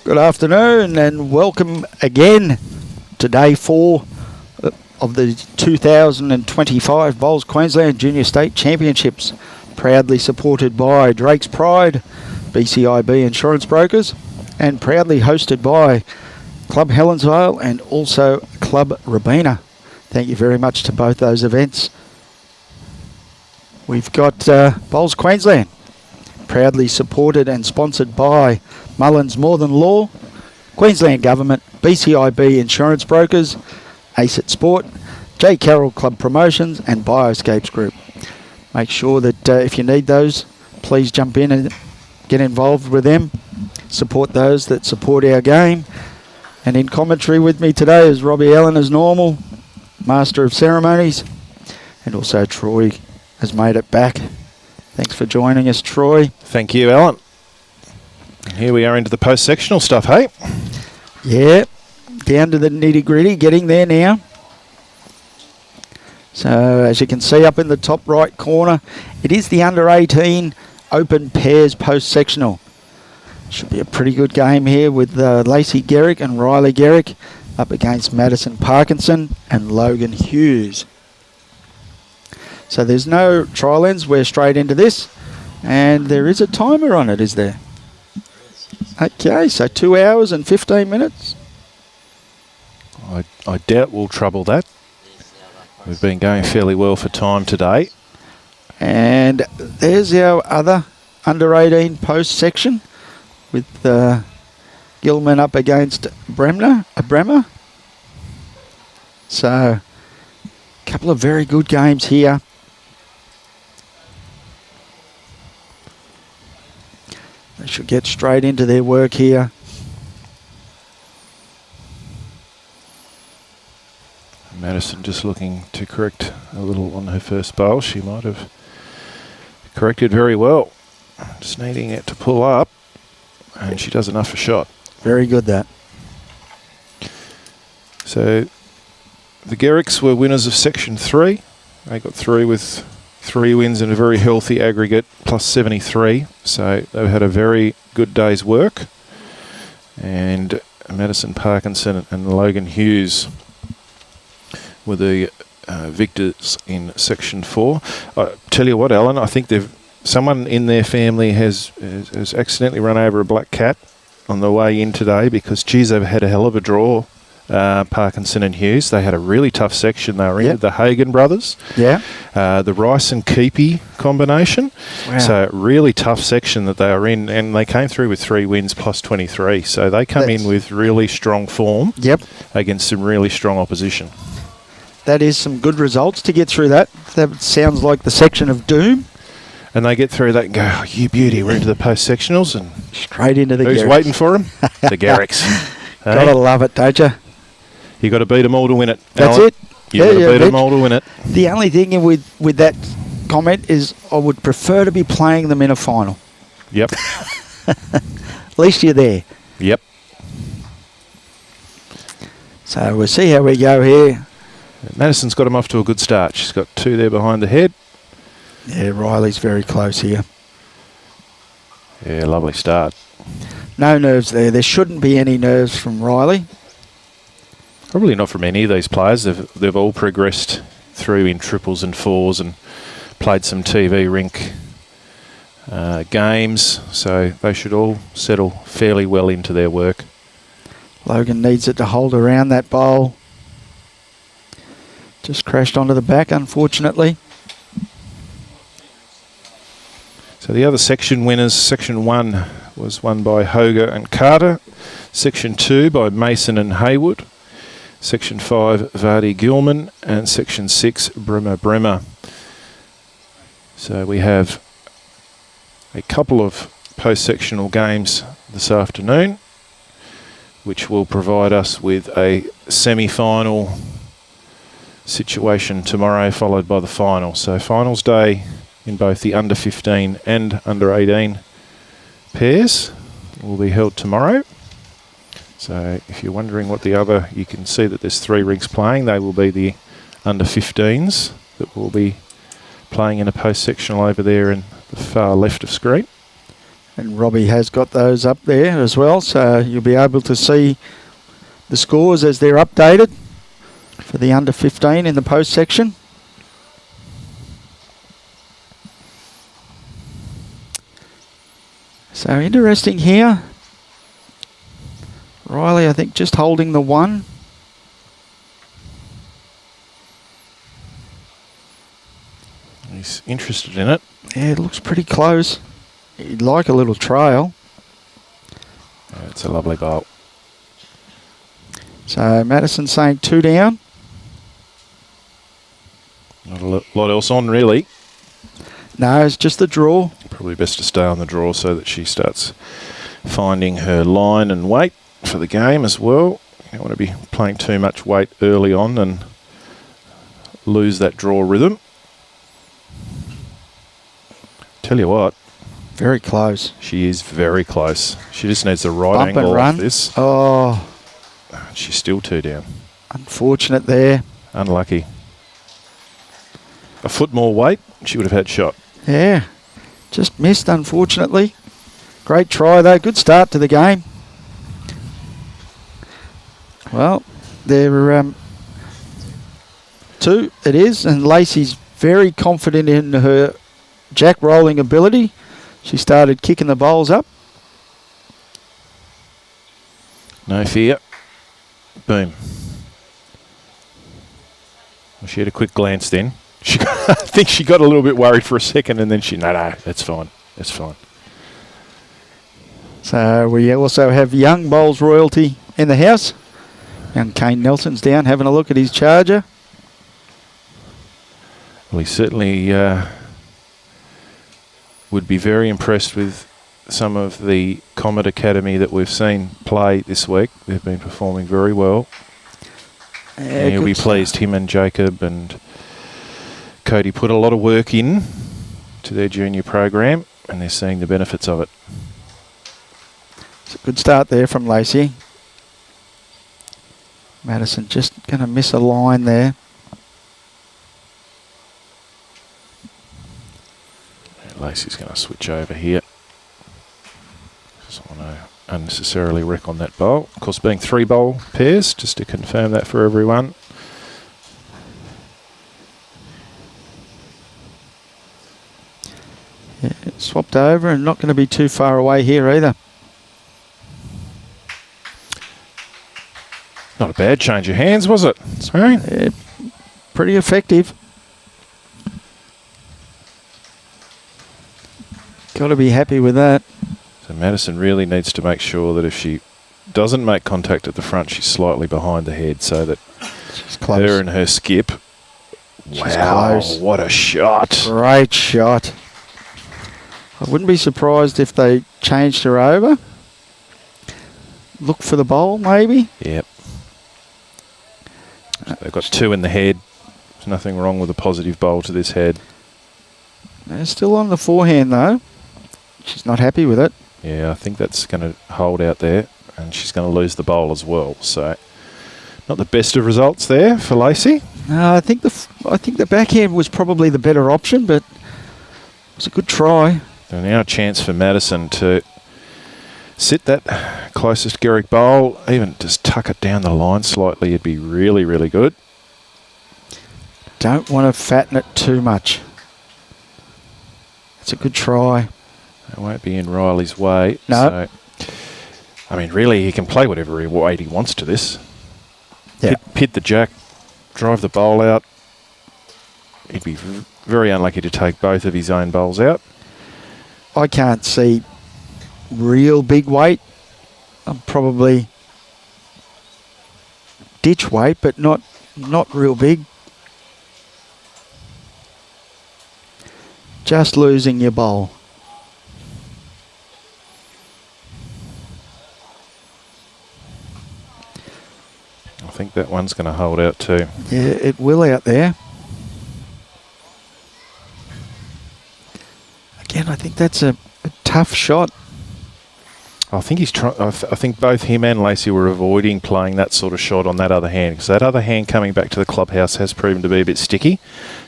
Good afternoon and welcome again to day 4 of the 2025 Bowls Queensland Junior State Championships, proudly supported by Drake's Pride, BCIB Insurance Brokers, and proudly hosted by Club Helensvale and also Club Bremer. Thank you very much to both those events. We've got Bowls Queensland, proudly supported and sponsored by Mullins More Than Law, Queensland Government, BCIB Insurance Brokers, ACET Sport, J. Carroll Club Promotions and Bioscapes Group. Make sure that if you need those, please jump in and get involved with them. Support those that support our game. And in commentary with me today is Robbie Allen as normal, Master of Ceremonies, and also Troy has made it back. Thanks for joining us, Troy. Thank you, Alan. And here we are into the post-sectional stuff, hey? Yeah, down to the nitty-gritty, getting there now. So, as you can see up in the top right corner, it is the under-18 open pairs post-sectional. Should be a pretty good game here with Lacey Gerick and Riley Garrick up against Madysen Parkinson and Logan Hughes. So there's no trial ends, we're straight into this. And there is a timer on it, is there? Okay, so 2 hours and 15 minutes. I doubt we'll trouble that. We've been going fairly well for time today. And there's our other under-18 post section with Gilman up against Bremer. So, a couple of very good games here. They should get straight into their work here. Madysen just looking to correct a little on her first bowl. She might have corrected very well. Just needing it to pull up, and she does enough for shot. Very good, that. So the Gerricks were winners of Section 3. They got through with 3 wins and a very healthy aggregate, plus 73. So they've had a very good day's work. And Madysen Parkinson and Logan Hughes were the victors in Section 4. I tell you what, Alan, I think someone in their family has accidentally run over a black cat on the way in today because, geez, they've had a hell of a draw. Parkinson and Hughes, they had a really tough section. They were in the Hagen brothers, the Rice and Keepy combination. Wow. So really tough section that they were in, and they came through with 3 wins plus 23. So they come in with really strong form against some really strong opposition. That is some good results to get through that. That sounds like the section of doom. And they get through that and go, oh, you beauty, we're into the post-sectionals. And straight into the Who's Garricks. Waiting for them? The Garricks. Gotta love it, don't you? You got to beat them all to win it. That's Alan. it. You got to beat them all to win it. The only thing with that comment is I would prefer to be playing them in a final. Yep. At least you're there. Yep. So we'll see how we go here. Madysen's got him off to a good start. She's got 2 there behind the head. Yeah, Riley's very close here. Yeah, lovely start. No nerves there. There shouldn't be any nerves from Riley. Probably not from any of these players. They've all progressed through in triples and fours and played some TV rink games, so they should all settle fairly well into their work. Logan needs it to hold around that bowl. Just crashed onto the back, unfortunately. So the other section winners, Section 1 was won by Hoger and Carter. Section 2 by Mason and Haywood. Section 5, Vardy Gilman, and Section 6, Bremer. So we have a couple of post-sectional games this afternoon, which will provide us with a semi-final situation tomorrow, followed by the final. So finals day in both the under-15 and under-18 pairs will be held tomorrow. So if you're wondering what the other, you can see that there's 3 rinks playing. They will be the under-15s that will be playing in a post-sectional over there in the far left of screen. And Robbie has got those up there as well, so you'll be able to see the scores as they're updated for the under 15 in the post section. So interesting here. Riley, I think, just holding the 1. He's interested in it. Yeah, it looks pretty close. He'd like a little trail. Yeah, it's a lovely bowl. So Madysen saying 2 down. Not a lot else on, really. No, it's just the draw. Probably best to stay on the draw so that she starts finding her line and weight for the game as well. You don't want to be playing too much weight early on and lose that draw rhythm. Tell you what. Very close. She is very close. She just needs the right Bump angle and run. off this. Oh, She's still 2 down. unfortunate there. Unlucky. A foot more weight, she would have had shot. Yeah, just missed, unfortunately. Great try, though. Good start to the game. Well, they're 2, it is, and Lacey's very confident in her jack rolling ability. She started kicking the bowls up. No fear. Boom. Well, she had a quick glance then. I think she got a little bit worried for a second and then no, that's fine. That's fine. So we also have young bowls royalty in the house. Young Kane Nelson's down having a look at his charger. Well, he certainly would be very impressed with some of the Comet Academy that we've seen play this week. They've been performing very well. And he'll be pleased. Him and Jacob and Cody put a lot of work in to their junior program and they're seeing the benefits of it. It's a good start there from Lacey. Madysen just going to miss a line there. Lacey's going to switch over here. Doesn't want to unnecessarily wreck on that bowl. Of course, being 3 bowl pairs, just to confirm that for everyone. Yeah, swapped over and not going to be too far away here either. Not a bad change of hands, was it? Sorry. Yeah, pretty effective. Got to be happy with that. So Madysen really needs to make sure that if she doesn't make contact at the front, she's slightly behind the head so that She's close. her and her skip. She's Wow, close. what a shot. Great shot. I wouldn't be surprised if they changed her over. Look for the bowl, maybe. Yep. They've got 2 in the head. There's nothing wrong with a positive bowl to this head. They're still on the forehand, though. She's not happy with it. Yeah, I think that's going to hold out there, and she's going to lose the bowl as well. So, not the best of results there for Lacey. No, I think the backhand was probably the better option, but it was a good try. So now a chance for Madysen to sit that closest Gerick bowl, even just tuck it down the line slightly. It'd be really, really good. Don't want to fatten it too much. It's a good try. It won't be in Riley's way. No. So, I mean, really, he can play whatever weight he wants to this. Yeah. Pit the jack, drive the bowl out. He'd be very unlucky to take both of his own bowls out. I can't see real big weight. I'm probably ditch weight, but not real big. Just losing your bowl. I think that one's going to hold out too. Yeah, it will out there. Again, I think that's a tough shot. I think he's trying. I think both him and Lacey were avoiding playing that sort of shot on that other hand because that other hand coming back to the clubhouse has proven to be a bit sticky.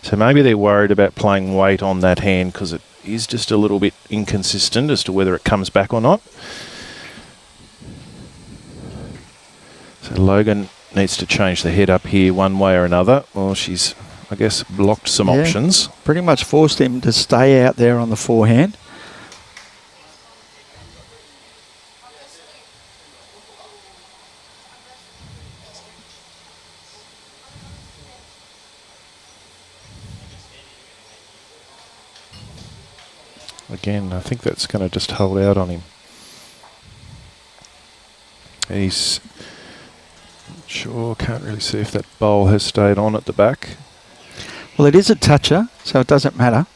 So maybe they're worried about playing weight on that hand because it is just a little bit inconsistent as to whether it comes back or not. So Logan needs to change the head up here one way or another. Well, she's, I guess, blocked some options. Pretty much forced him to stay out there on the forehand. Again, I think that's going to just hold out on him. He's sure, can't really see if that bowl has stayed on at the back. Well, it is a toucher, so it doesn't matter.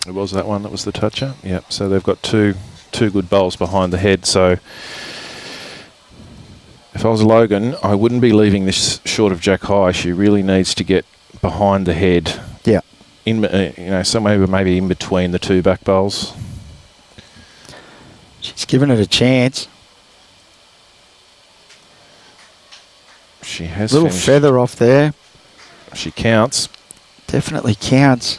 It was that one that was the toucher. Yep. So they've got two good bowls behind the head. So if I was Logan, I wouldn't be leaving this short of Jack high. She really needs to get behind the head. Yeah. In somewhere maybe in between the two back bowls. She's given it a chance. She has little finished. Feather off there. She counts. Definitely counts.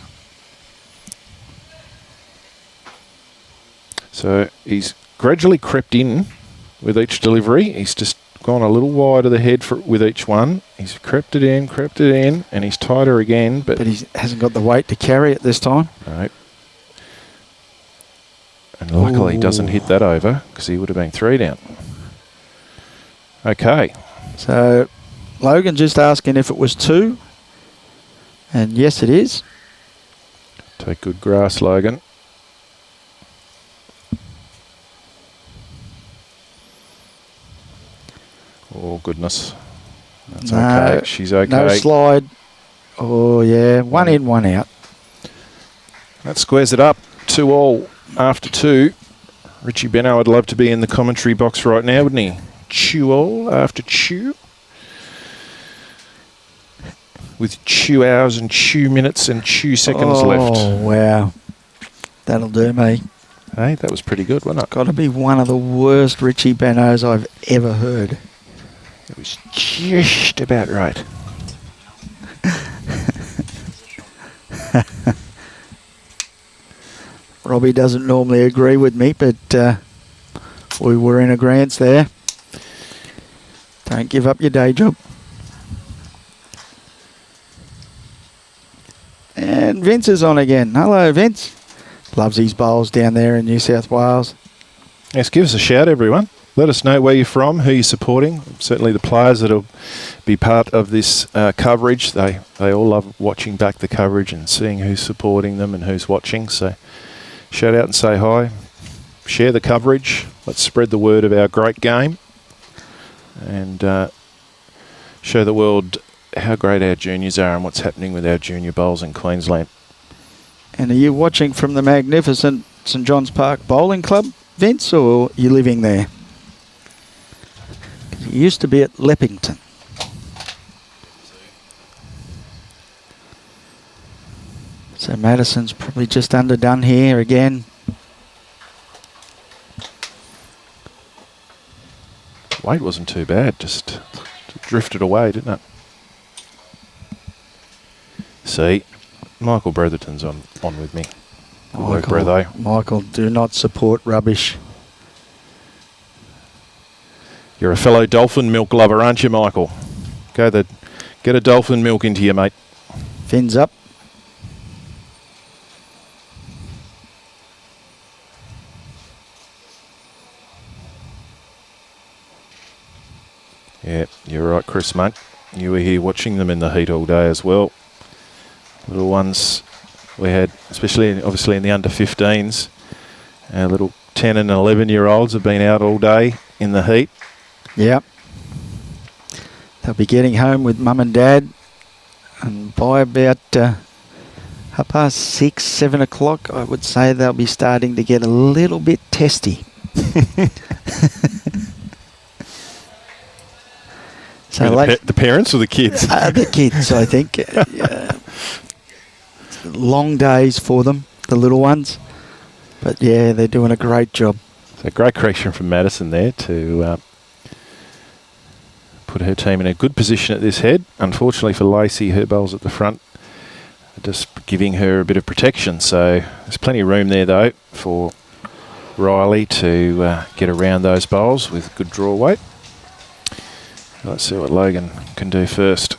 So he's gradually crept in with each delivery. He's just gone a little wide of the head with each one. He's crept it in, and he's tied her again. But he hasn't got the weight to carry it this time. No. And luckily he doesn't hit that over, because he would have been 3 down. Okay. So Logan just asking if it was 2. And yes, it is. Take good grass, Logan. Oh, goodness. That's okay. She's okay. No slide. Oh, yeah. 1 in, 1 out. That squares it up. 2-all after 2. Richie Benno would love to be in the commentary box right now, wouldn't he? 2-all after 2. With 2 hours and 2 minutes and 2 seconds left. Oh, wow. That'll do me. Hey, that was pretty good, wasn't it? Got to be one of the worst Richie Bennos I've ever heard. It was just about right. Robbie doesn't normally agree with me, but we were in agreement there. Don't give up your day job. And Vince is on again. Hello, Vince. Loves his bowls down there in New South Wales. Yes, give us a shout, everyone. Let us know where you're from, who you're supporting. Certainly the players that will be part of this coverage, they all love watching back the coverage and seeing who's supporting them and who's watching. So shout out and say hi. Share the coverage. Let's spread the word of our great game. And show the world how great our juniors are and what's happening with our junior bowls in Queensland. And are you watching from the magnificent St John's Park Bowling Club, Vince, or are you living there? You used to be at Leppington. So Madysen's probably just underdone here again. Weight wasn't too bad, just drifted away, didn't it? See, Michael Bretherton's on with me. Michael, do not support rubbish. You're a fellow dolphin milk lover, aren't you, Michael? Get a dolphin milk into you, mate. Fins up. Yeah, you're right, Chris, mate. You were here watching them in the heat all day as well. Little ones we had, especially obviously in the under 15s, our little 10 and 11-year-olds have been out all day in the heat. Yep. They'll be getting home with mum and dad, and by about 6:30, 7 o'clock, I would say they'll be starting to get a little bit testy. So the parents or the kids? The kids, I think. Long days for them, the little ones. But yeah, they're doing a great job. So great correction from Madysen there to put her team in a good position at this head. Unfortunately for Lacey, her bowls at the front just giving her a bit of protection. So there's plenty of room there though for Riley to get around those bowls with good draw weight. Let's see what Logan can do first.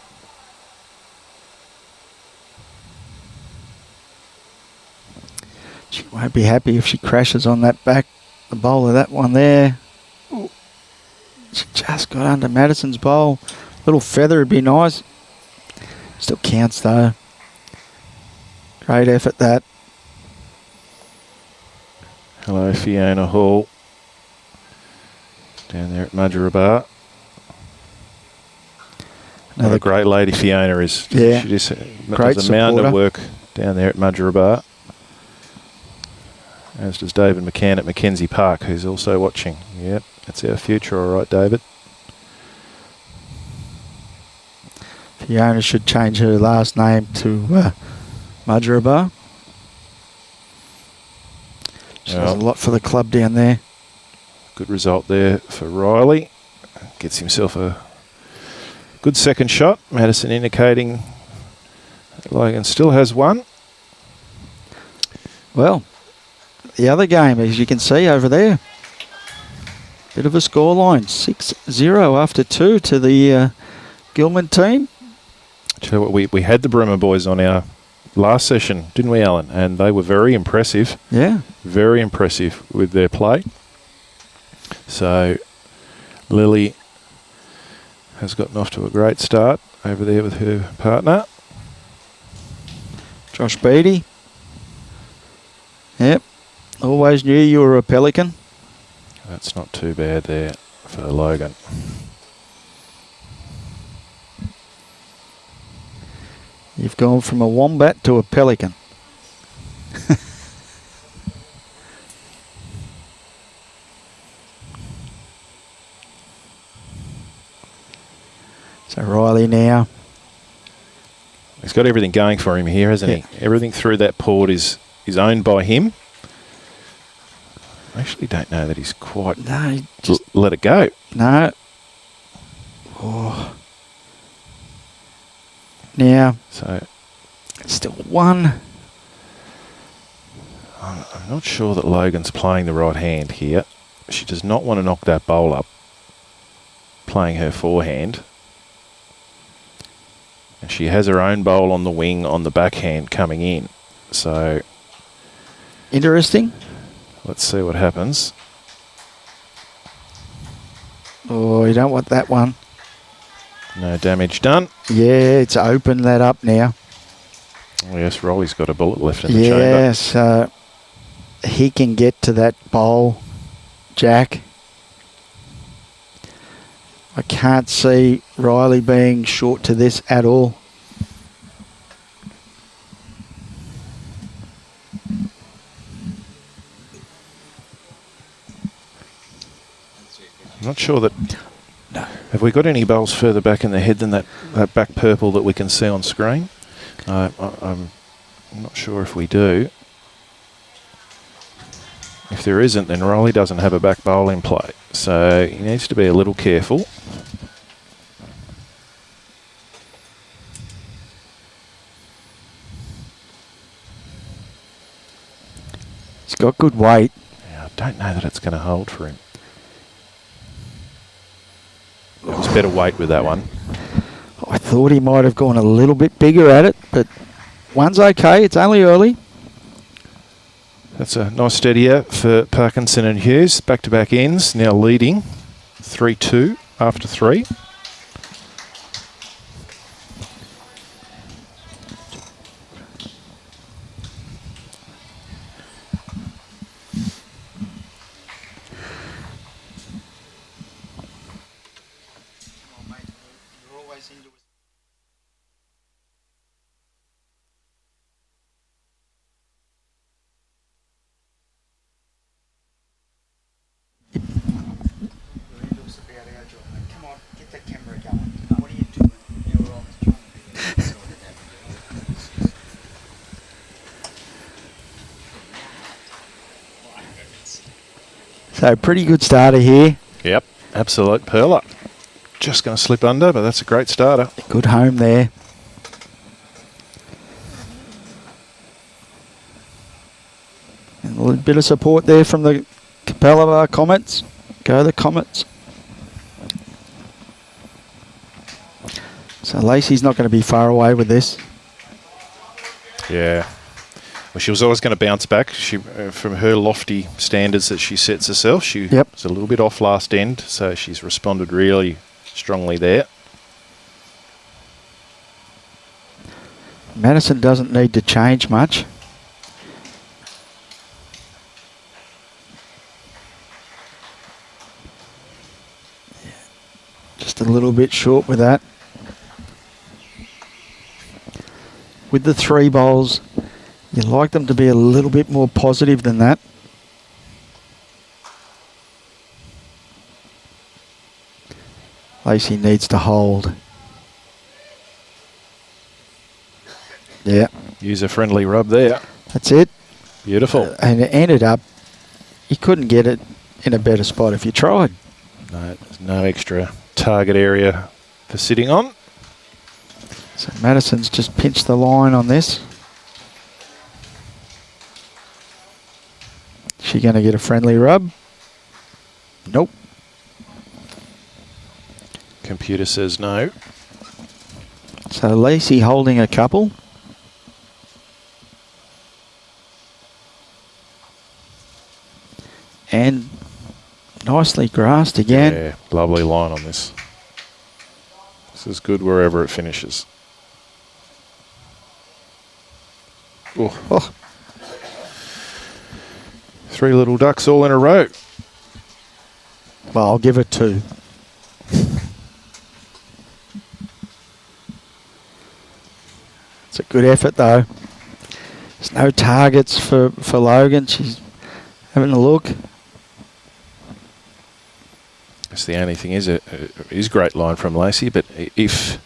She won't be happy if she crashes on that back, the bowl of that one there. Ooh. She just got under Madysen's bowl. Little feather would be nice. Still counts though. Great effort that. Hello, Fiona Hall. Down there at Mudgeeraba. Another great lady Fiona is. Yeah. She just Great does a mound supporter. of work down there at Mudgeeraba. As does David McCann at Mackenzie Park, who's also watching. Yep, that's our future, all right, David. Fiona should change her last name to Mudgeeraba. She does a lot for the club down there. Good result there for Riley. Gets himself a good second shot. Madysen indicating that Logan still has one. Well, the other game, as you can see over there, bit of a scoreline, 6-0 after 2 to the Gilman team. Tell you what, we had the Bremer boys on our last session, didn't we, Alan? And they were very impressive. Yeah. Very impressive with their play. So Lily has gotten off to a great start over there with her partner. Josh Beattie. Yep. Always knew you were a pelican. That's not too bad there for Logan. You've gone from a wombat to a pelican. So Riley now. He's got everything going for him here, hasn't he? Everything through that port is owned by him. I actually don't know that he's quite let it go. No. Oh. Now, so still one. I'm not sure that Logan's playing the right hand here. She does not want to knock that bowl up, playing her forehand. And she has her own bowl on the wing on the backhand coming in. So interesting. Let's see what happens. Oh, you don't want that one. No damage done. Yeah, it's opened that up now. Oh, yes, Rolly's got a bullet left in the chamber. Yeah, so he can get to that bowl, Jack. I can't see Riley being short to this at all. I'm not sure that... No. Have we got any bowls further back in the head than that back purple that we can see on screen? I'm not sure if we do. If there isn't, then Riley doesn't have a back bowl in play. So he needs to be a little careful. He's got good weight. Yeah, I don't know that it's going to hold for him. It was better weight with that one. I thought he might have gone a little bit bigger at it, but one's okay. It's only early. That's a nice steadier for Parkinson and Hughes. Back-to-back ends, now leading 3-2 after 3. So pretty good starter here. Yep, absolute perler. Just going to slip under, but that's a great starter. Good home there. little bit of support there from the Capella Comets. Go the Comets. So Lacey's not going to be far away with this. Yeah. Well, she was always going to bounce back. She, from her lofty standards that she sets herself, she was a little bit off last end, so she's responded really strongly there. Madysen doesn't need to change much. Just a little bit short with that. With the 3 bowls, you like them to be a little bit more positive than that. Lacey needs to hold. Yeah. Use a friendly rub there. That's it. Beautiful. And it ended up, you couldn't get it in a better spot if you tried. No, there's no extra target area for sitting on. So Madysen's just pinched the line on this. She going to get a friendly rub? Nope. Computer says no. So Lacey holding a couple. And nicely grassed again. Yeah, lovely line on this. This is good wherever it finishes. Oh. 3 little ducks all in a row. Well, I'll give it 2. It's a good effort though. There's no targets for Logan. She's having a look. That's the only thing is, it is great line from Lacey, but if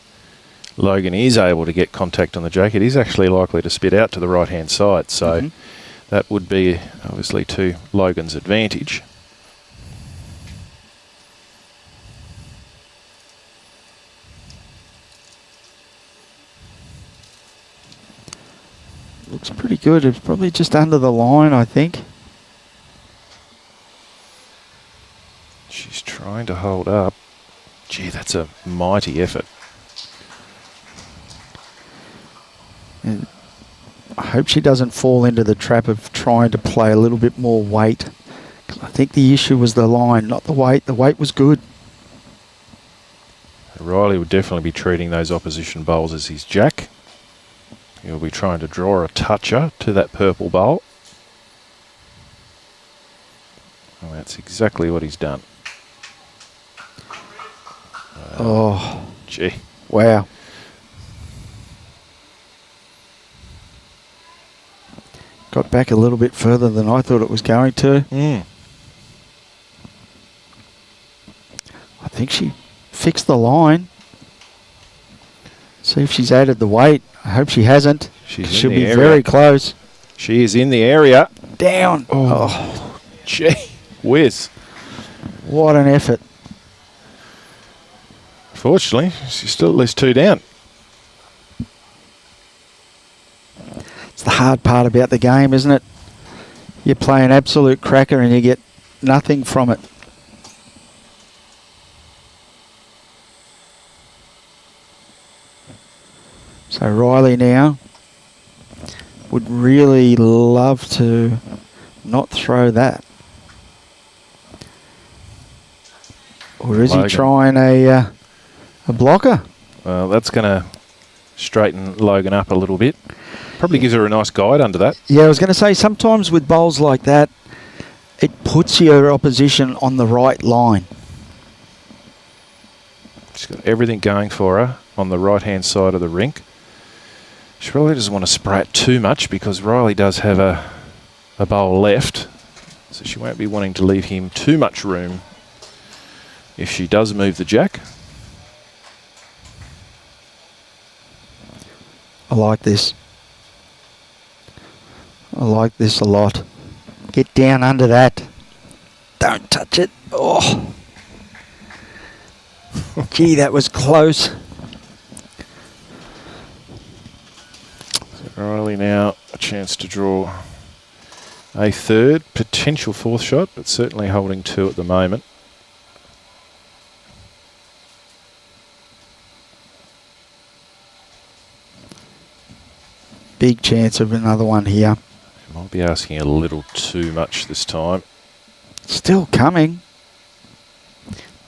Logan is able to get contact on the jacket, he's actually likely to spit out to the right-hand side. So that would be obviously to Logan's advantage. Looks pretty good. It's probably just under the line, I think. She's trying to hold up. Gee, that's a mighty effort. And I hope she doesn't fall into the trap of trying to play a little bit more weight. 'Cause I think the issue was the line, not the weight. The weight was good. Riley would definitely be treating those opposition bowls as his jack. He'll be trying to draw a toucher to that purple bowl. And that's exactly what he's done. Oh, gee. Wow. Got back a little bit further than I thought it was going to. I think she fixed the line. See if she's added the weight. I hope she hasn't. She'll be very close. She is in the area. Down. Oh, gee whiz. What an effort. Fortunately, she's still at least 2 down. It's the hard part about the game, isn't it? You play an absolute cracker and you get nothing from it. So Riley now would really love to not throw that. Or is Logan. he trying a blocker? Well, that's going to straighten Logan up a little bit. Probably gives her a nice guide under that. Yeah, I was going to say, sometimes with bowls like that, it puts your opposition on the right line. She's got everything going for her on the right-hand side of the rink. She probably doesn't want to spray it too much because Riley does have a bowl left. So she won't be wanting to leave him too much room if she does move the jack. I like this. I like this a lot. Get down under that. Don't touch it. Oh. Gee, that was close. So Riley now a chance to draw a third, potential fourth shot, but certainly holding 2 at the moment. Big chance of another one here. Might be asking a little too much this time. Still coming.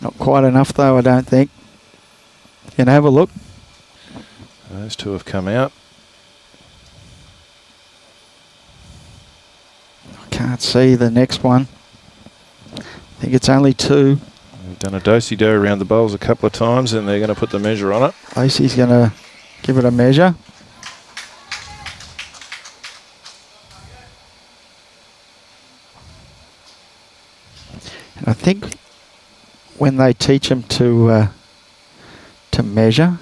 Not quite enough though, I don't think. Can have a look. Those 2 have come out. I can't see the next one. I think it's only 2. They've done a do-si-do around the bowls a couple of times, and they're going to put the measure on it. Lacey's going to give it a measure. And I think when they teach them to measure,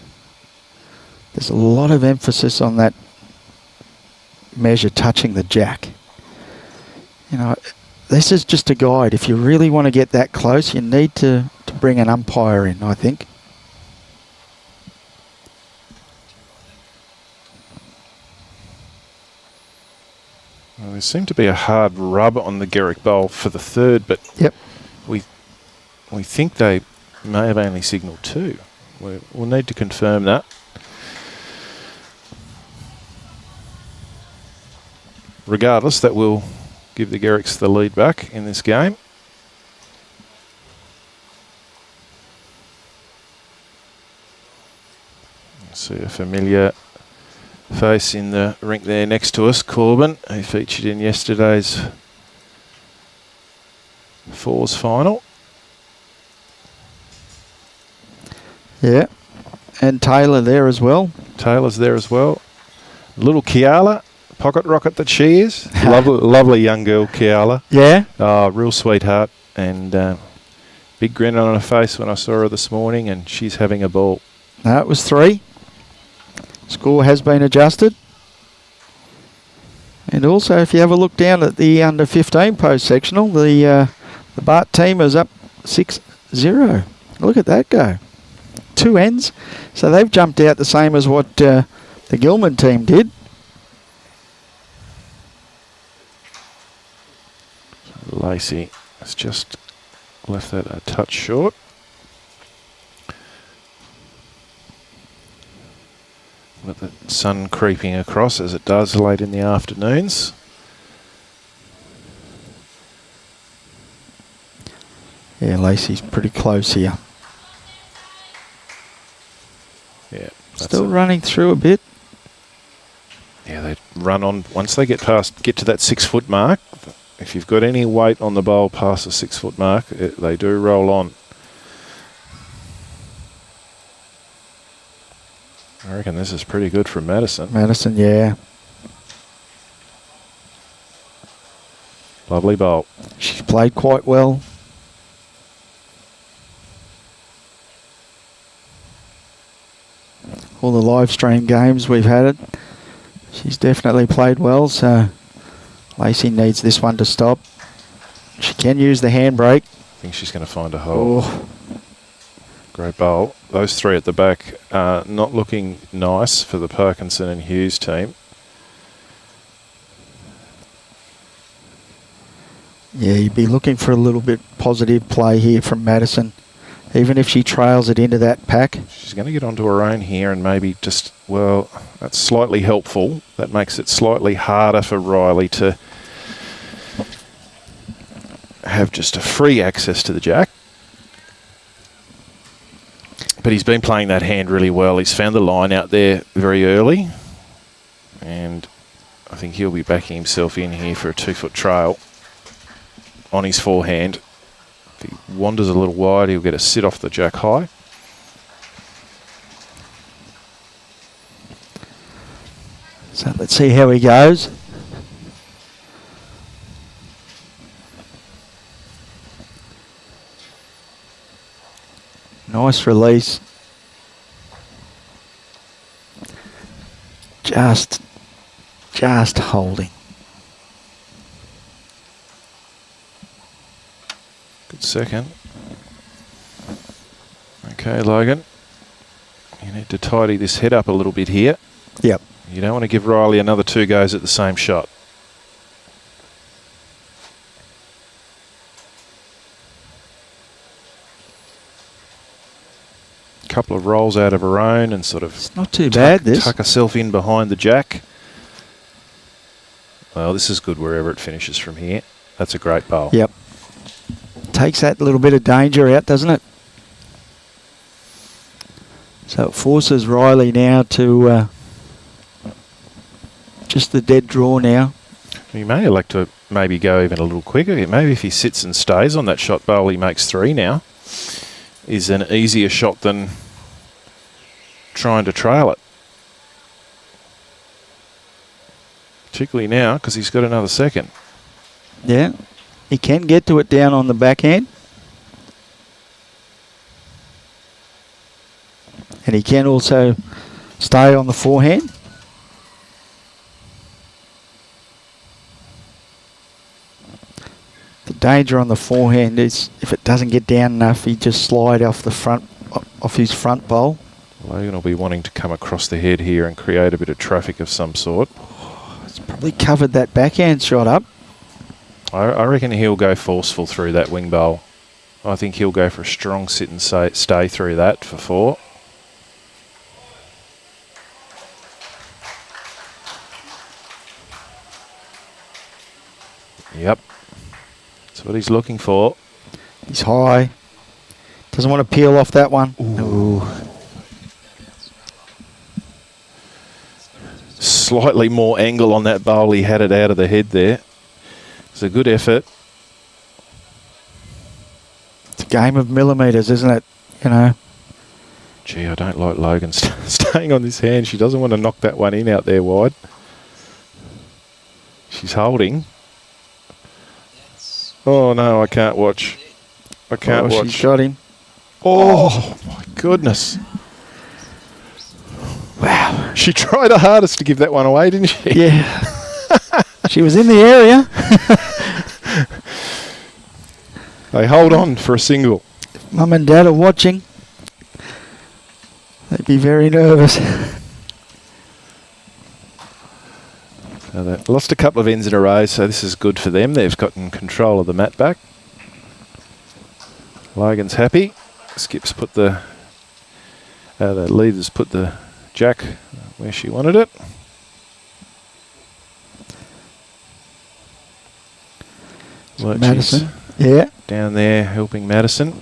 there's a lot of emphasis on that measure touching the jack. You know, this is just a guide. If you really want to get that close, you need to bring an umpire in, I think. Well, there seemed to be a hard rub on the Gerick bowl for the third, but yep, we think they may have only signalled 2. We'll need to confirm that. Regardless, that will give the Gerricks the lead back in this game. See a familiar face in the rink there next to us, Corbin, who featured in yesterday's fours final. Yeah, and Taylor there as well. Taylor's there as well. Little Kiala, pocket rocket that she is. Lovely young girl, Kiala. Yeah. Oh, real sweetheart. And big grin on her face when I saw her this morning, and she's having a ball. No, it was 3. Score has been adjusted. And also, if you have a look down at the under 15 post sectional, the Bart team is up 6-0. Look at that go. 2 ends. So they've jumped out the same as what the Gilman team did. Lacey has just left that a touch short. With the sun creeping across as it does late in the afternoons. Yeah, Lacey's pretty close here. Yeah. Still running through a bit. Yeah, they run on once they get to that 6 foot mark. If you've got any weight on the bowl past the 6 foot mark, they do roll on. I reckon this is pretty good from Madysen. Madysen, yeah. Lovely bowl. She's played quite well. All the live stream games we've had it, she's definitely played well, so Lacey needs this one to stop. She can use the handbrake. I think she's going to find a hole. Oh. Great bowl. Those 3 at the back are not looking nice for the Parkinson and Hughes team. Yeah, you'd be looking for a little bit positive play here from Madysen, even if she trails it into that pack. She's going to get onto her own here and maybe just, well, that's slightly helpful. That makes it slightly harder for Riley to have just a free access to the jack. But he's been playing that hand really well. He's found the line out there very early. And I think he'll be backing himself in here for a 2 foot trail on his forehand. If he wanders a little wide, he'll get a sit off the jack high. So let's see how he goes. Nice release. Just holding. Good second. Okay, Logan. You need to tidy this head up a little bit here. Yep. You don't want to give Riley another 2 goes at the same shot. couple of rolls out of her own and sort of It's not too bad, this. tuck herself in behind the jack. Well, this is good wherever it finishes from here. That's a great bowl. Yep. Takes that little bit of danger out, doesn't it? So it forces Riley now to just the dead draw now. He may elect to maybe go even a little quicker. Maybe if he sits and stays on that shot bowl, he makes 3 now. Is an easier shot than trying to trail it. Particularly now, because he's got another second. Yeah. He can get to it down on the backhand. And he can also stay on the forehand. The danger on the forehand is if it doesn't get down enough, he just slide off the front, off his front bowl. Logan will be wanting to come across the head here and create a bit of traffic of some sort. It's probably covered that backhand shot up. I reckon he'll go forceful through that wing bowl. I think he'll go for a strong sit and stay through that for 4. Yep. That's what he's looking for. He's high. Doesn't want to peel off that one. Ooh. Slightly more angle on that bowl. He had it out of the head there. It's a good effort. It's a game of millimetres, isn't it? You know. Gee, I don't like Logan staying on this hand. She doesn't want to knock that one in out there wide. She's holding. Oh no, I can't watch. I can't watch. She shot him. Oh my goodness. Wow. She tried her hardest to give that one away, didn't she? Yeah. She was in the area. They hold on for a single. If Mum and Dad are watching, they'd be very nervous. So they lost a couple of ends in a row, so this is good for them. They've gotten control of the mat back. Logan's happy. Skip's put the leaders put the jack where she wanted it. Madysen. Yeah. Down there helping Madysen.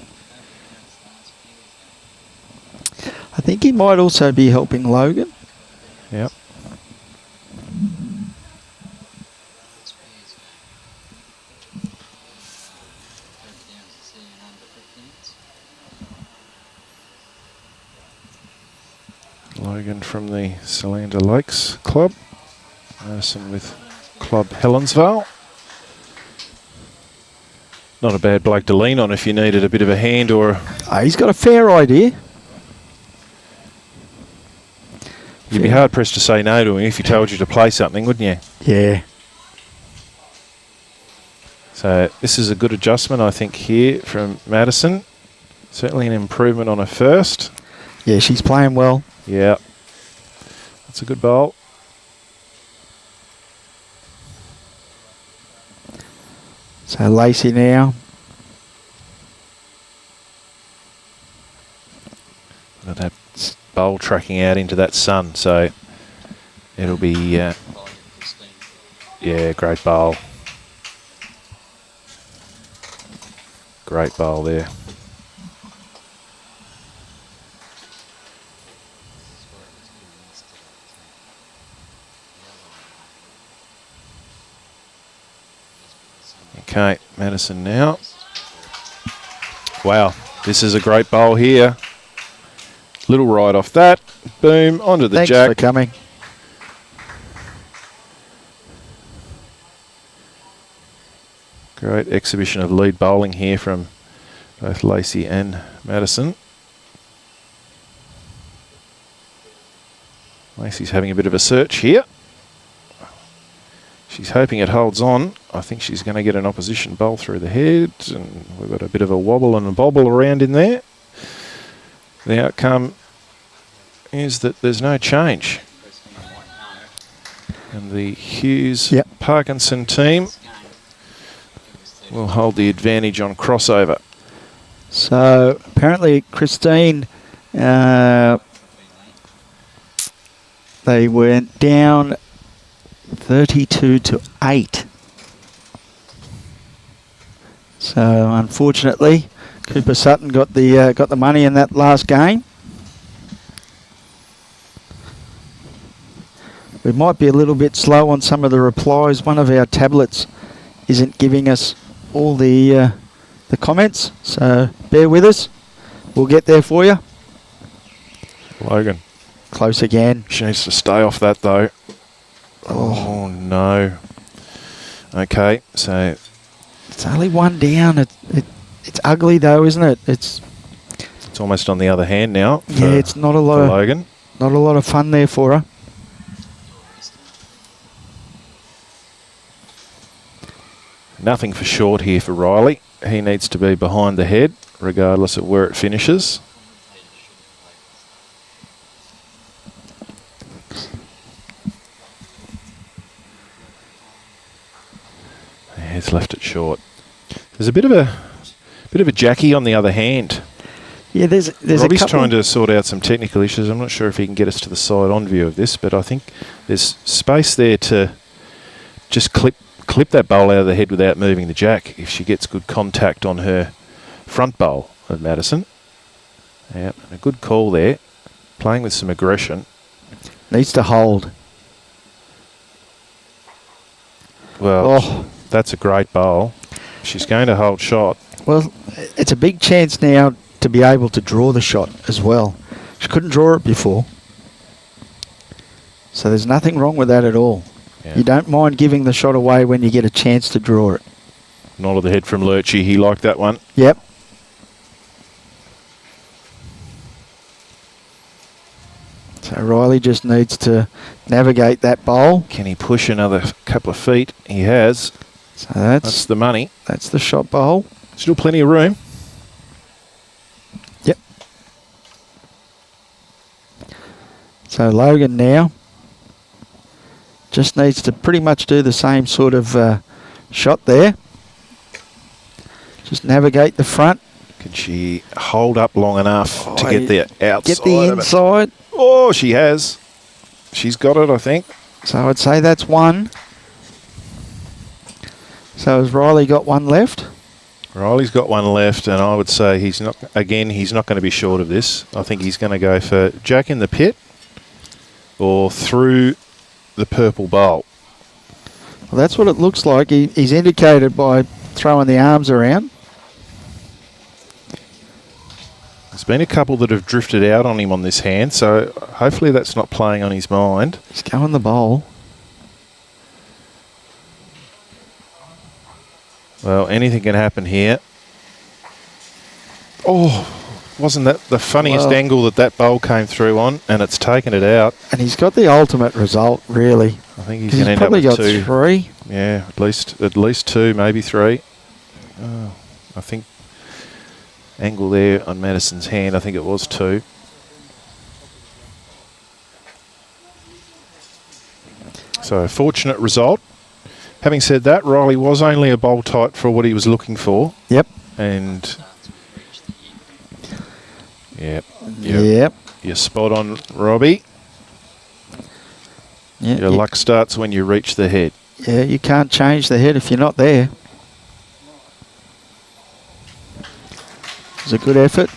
I think he might also be helping Logan. Yep. Logan from the Solander Lakes Club. Madysen with Club Helensvale. Not a bad bloke to lean on if you needed a bit of a hand or... He's got a fair idea. You'd be hard pressed to say no to him if he told you to play something, wouldn't you? Yeah. So this is a good adjustment, I think, here from Madysen. Certainly an improvement on her first. Yeah, she's playing well. Yeah. That's a good bowl. So Lacey now. Got that bowl tracking out into that sun, so it'll be, yeah, great bowl. Great bowl there. Okay, Madysen now. Wow, this is a great bowl here. Little right off that. Boom, onto the jack. Thanks for coming. Great exhibition of lead bowling here from both Lacey and Madysen. Lacey's having a bit of a search here. She's hoping it holds on. I think she's going to get an opposition bowl through the head, and we've got a bit of a wobble and a bobble around in there. The outcome is that there's no change. And the Hughes Parkinson team will hold the advantage on crossover. So apparently Christine They went down 32-8. So unfortunately, Cooper Sutton got the money in that last game. We might be a little bit slow on some of the replies. One of our tablets isn't giving us all the comments, so bear with us. We'll get there for you. Logan. Close again. She needs to stay off that though. Oh no. Okay, so it's only one down. It's ugly though, isn't it? It's almost on the other hand now. Yeah, it's not a lot of Logan. Not a lot of fun there for her. Nothing for short here for Riley. He needs to be behind the head, regardless of where it finishes. He's left it short. There's a bit of a Jackie on the other hand. Yeah, there's Robbie's a couple trying to sort out some technical issues. I'm not sure if he can get us to the side-on view of this, but I think there's space there to just clip that bowl out of the head without moving the jack if she gets good contact on her front bowl of Madysen. Yeah, a good call there. Playing with some aggression. Needs to hold. Well, that's a great bowl. She's going to hold shot. Well, it's a big chance now to be able to draw the shot as well. She couldn't draw it before. So there's nothing wrong with that at all. Yeah. You don't mind giving the shot away when you get a chance to draw it. Nod of the head from Lurchy. He liked that one. Yep. So Riley just needs to navigate that bowl. Can he push another couple of feet? He has. So that's the money. That's the shot bowl. Still plenty of room. Yep. So Logan now just needs to pretty much do the same sort of shot there. Just navigate the front. Can she hold up long enough to get the outside? Get the inside. Oh, she has. She's got it, I think. So I'd say that's one. So has Riley got one left? Riley's got one left, and I would say he's not going to be short of this. I think he's going to go for jack in the pit or through the purple bowl. Well, that's what it looks like. He's indicated by throwing the arms around. There's been a couple that have drifted out on him on this hand, so hopefully that's not playing on his mind. He's going the bowl. Well, anything can happen here. Oh, wasn't that the funniest angle that bowl came through on, and it's taken it out. And he's got the ultimate result, really. I think he's going to end up probably with got two. three. Yeah, at least two, maybe three. Oh, I think angle there on Madysen's hand, I think it was two. So, fortunate result. Having said that, Riley was only a bowl tight for what he was looking for. Yep. And yep. You're spot on, Robbie. Yep. Your luck starts when you reach the head. Yeah, you can't change the head if you're not there. It was a good effort.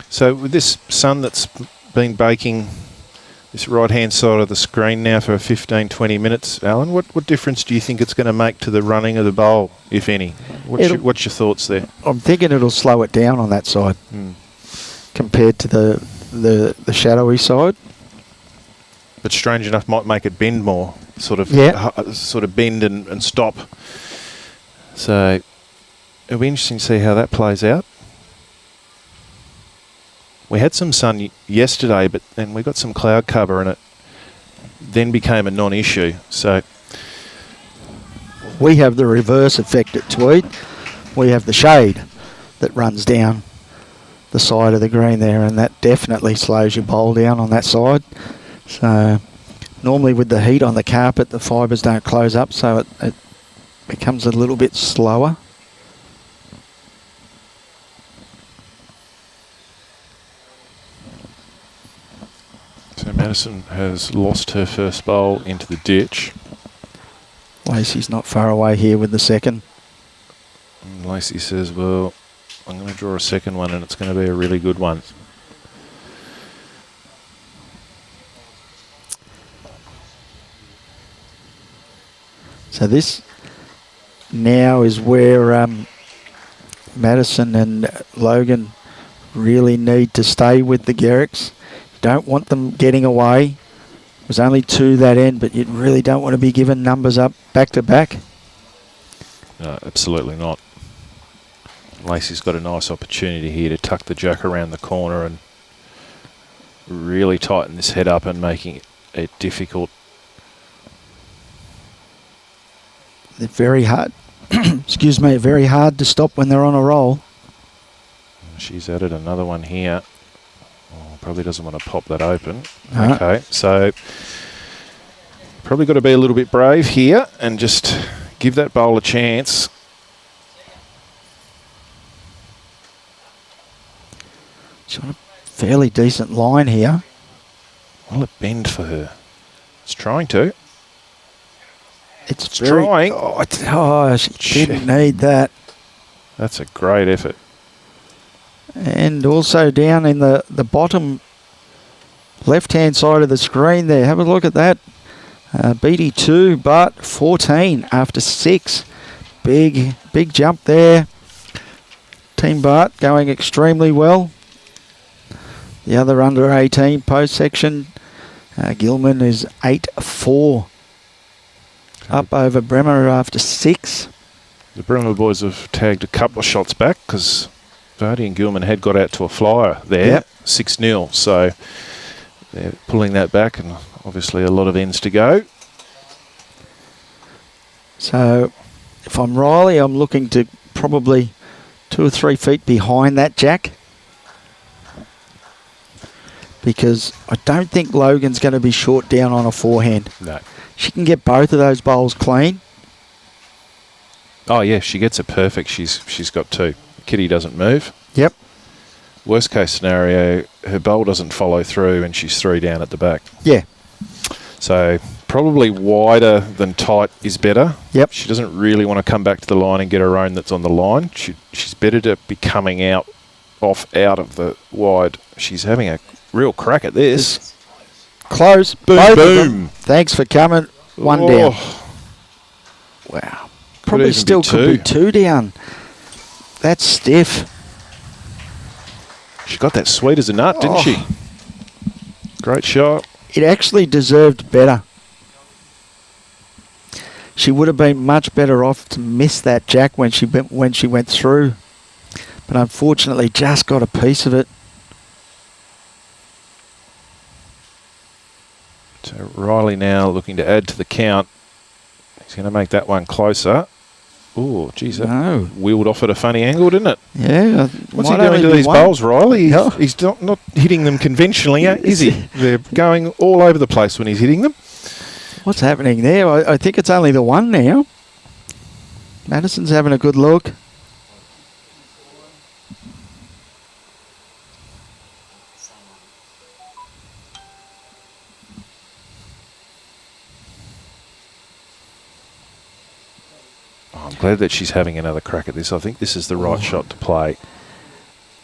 So with this sun that's been baking this right-hand side of the screen now for 15, 20 minutes, Alan, what difference do you think it's going to make to the running of the bowl, if any? What's your thoughts there? I'm thinking it'll slow it down on that side compared to the shadowy side. But strange enough, might make it bend more, sort of bend and stop. So it'll be interesting to see how that plays out. We had some sun yesterday, but then we got some cloud cover, and it then became a non-issue. So we have the reverse effect at Tweed. We have the shade that runs down the side of the green there, and that definitely slows your bowl down on that side. So normally with the heat on the carpet, the fibres don't close up, so it becomes a little bit slower. Madysen has lost her first bowl into the ditch. Lacey's not far away here with the second. And Lacey says, well, I'm going to draw a second one and it's going to be a really good one. So this now is where Madysen and Logan really need to stay with the Gerricks. You don't want them getting away. It was only 2 that end, but you really don't want to be giving numbers up back to back. No, absolutely not. Lacey's got a nice opportunity here to tuck the jack around the corner and really tighten this head up and making it difficult. They're very hard. Excuse me, very hard to stop when they're on a roll. She's added another one here. Oh, probably doesn't want to pop that open. No. Okay, so probably got to be a little bit brave here and just give that bowl a chance. She's on a fairly decent line here. Will it bend for her? It's trying to. It's trying. Oh, she didn't need that. That's a great effort. And also down in the bottom left-hand side of the screen there, have a look at that. BD2, but 14 after 6. Big jump there. Team Bart going extremely well. The other under 18 post section, Gilman is 8-4. Up over Bremer after 6. The Bremer boys have tagged a couple of shots back because Vardy and Gilman had got out to a flyer there, Yep. 6-0. So they're pulling that back and obviously a lot of ends to go. So if I'm Riley, I'm looking to probably 2 or 3 feet behind that jack, because I don't think Logan's going to be short down on a forehand. No. She can get both of those bowls clean. Oh yeah, she gets it perfect. She's got 2. Kitty doesn't move. Yep. Worst case scenario, her bowl doesn't follow through and she's 3 down at the back. Yeah. So probably wider than tight is better. Yep. She doesn't really want to come back to the line and get her own that's on the line. She's better to be coming out of the wide. She's having a real crack at this. Close. Boom, Both of them. boom. Thanks for coming. 1 down. Wow. Probably even still be could be 2. 2 down. That's stiff. She got that sweet as a nut, didn't she? Great shot. It actually deserved better. She would have been much better off to miss that jack when she went through, but unfortunately just got a piece of it. So Riley now looking to add to the count. He's going to make that one closer. Oh, geez, that No. wheeled off at a funny angle, didn't it? Yeah. What's he doing to these bowls, Riley? Yeah. He's not hitting them conventionally, is he? They're going all over the place when he's hitting them. What's happening there? I think it's only the 1 now. Madysen's having a good look. Oh, I'm glad that she's having another crack at this. I think this is the right shot to play.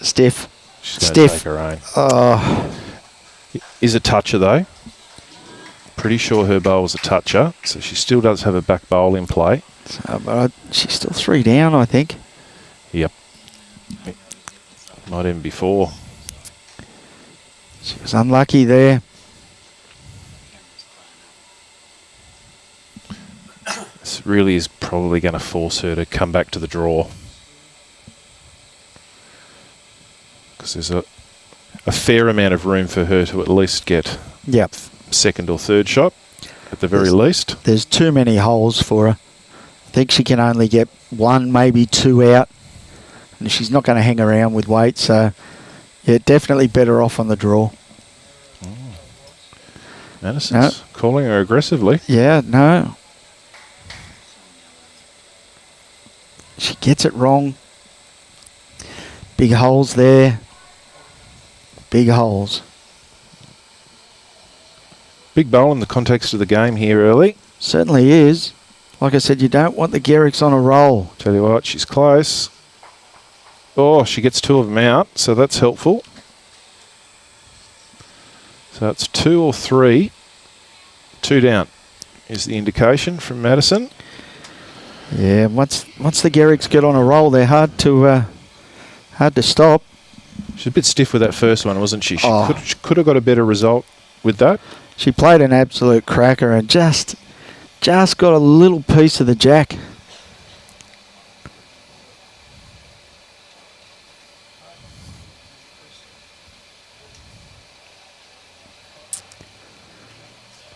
Stiff. She's going to Stiff. take her own. Oh, Is a toucher, though. Pretty sure her bowl's a toucher, so she still does have a back bowl in play. but she's still 3 down, I think. Yep. Might even be 4. She was unlucky there. This really is probably going to force her to come back to the draw. Because there's a fair amount of room for her to at least get Yep. second or third shot, at the very least. There's too many holes for her. I think she can only get 1, maybe 2 out. And she's not going to hang around with weight, so yeah, definitely better off on the draw. Madysen's calling her aggressively. Yeah, no. She gets it wrong. Big holes there. Big holes. Big bowl in the context of the game here early. Certainly is. Like I said, you don't want the Gerricks on a roll. Tell you what, she's close. Oh, she gets 2 of them out, so that's helpful. So that's 2 or 3. 2 down is the indication from Madysen. Yeah, once the Gerricks get on a roll, they're hard to stop. She's a bit stiff with that first one, wasn't she? She Oh. could have got a better result with that. She played an absolute cracker and just got a little piece of the jack.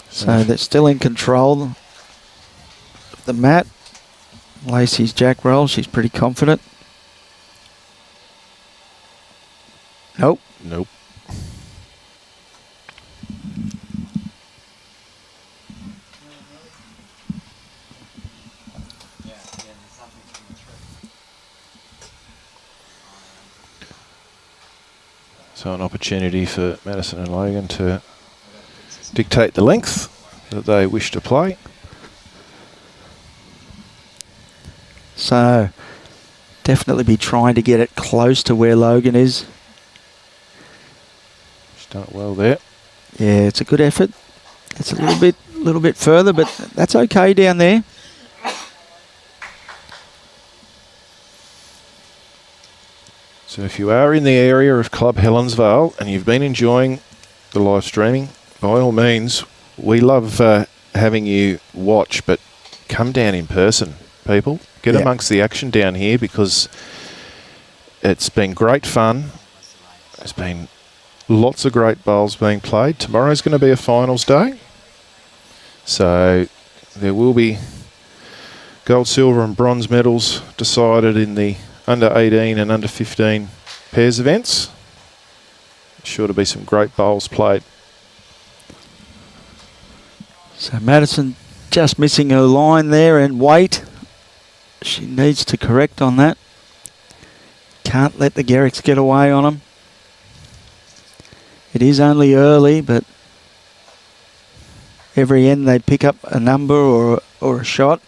So they're still in control of the mat. Lacey's jack roll, she's pretty confident. Nope. Nope. So an opportunity for Madysen and Logan to dictate the length that they wish to play. So definitely be trying to get it close to where Logan is. She's done it well there. Yeah, it's a good effort. It's a little bit further, but that's okay down there. So if you are in the area of Club Helensvale and you've been enjoying the live streaming, by all means, we love having you watch, but come down in person, people. Get amongst the action down here because it's been great fun. There's been lots of great bowls being played. Tomorrow's going to be a finals day. So there will be gold, silver and bronze medals decided in the under 18 and under 15 pairs events. Sure to be some great bowls played. So Madysen just missing her line there and weight. She needs to correct on that. Can't let the Gerricks get away on them. It is only early, but every end they pick up a number or a shot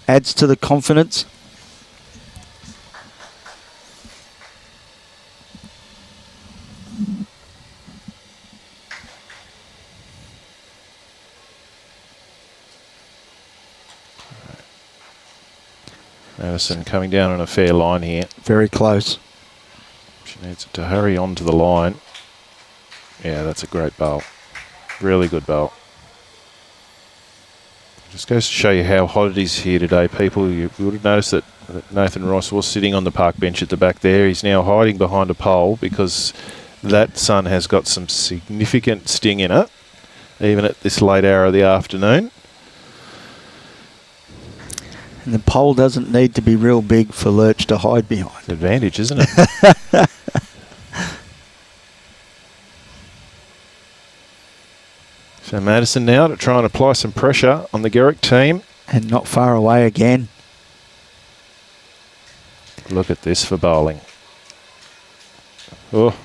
adds to the confidence. Madysen coming down on a fair line here. Very close. She needs to hurry on to the line. Yeah, that's a great bowl. Really good bowl. Just goes to show you how hot it is here today, people. You would have noticed that Nathan Ross was sitting on the park bench at the back there. He's now hiding behind a pole because that sun has got some significant sting in it, even at this late hour of the afternoon. And the pole doesn't need to be real big for Lurch to hide behind. It's an advantage, isn't it? So Madysen now to try and apply some pressure on the Gerick team. And not far away again. Look at this for bowling. Oh,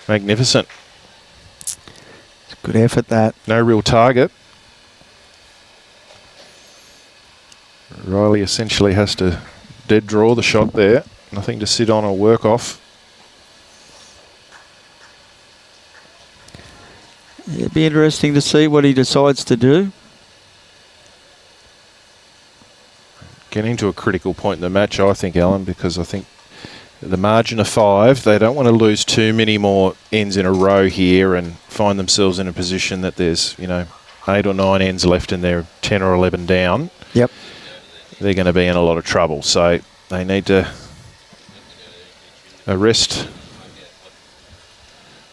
magnificent. It's a good effort, that. No real target. Riley essentially has to dead draw the shot there. Nothing to sit on or work off. It'd be interesting to see what he decides to do. Getting to a critical point in the match, I think, Alan, because I think the margin of 5, they don't want to lose too many more ends in a row here and find themselves in a position that there's, 8 or 9 ends left and they're 10 or 11 down. Yep. They're going to be in a lot of trouble. So they need to arrest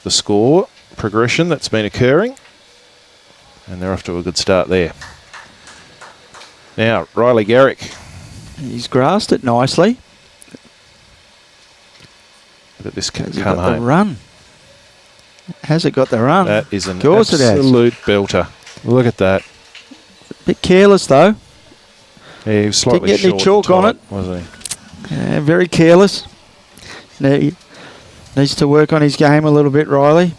the score progression that's been occurring. And they're off to a good start there. Now, Riley Garrick. He's grasped it nicely. But this can Has it come got the home. run? Has it got the run? That is an Of course it has. absolute belter. Look at that. Bit careless though. Yeah, he was slightly Didn't get any short chalk on and it. tight, wasn't he? Yeah, very careless. Needs to work on his game a little bit, Riley.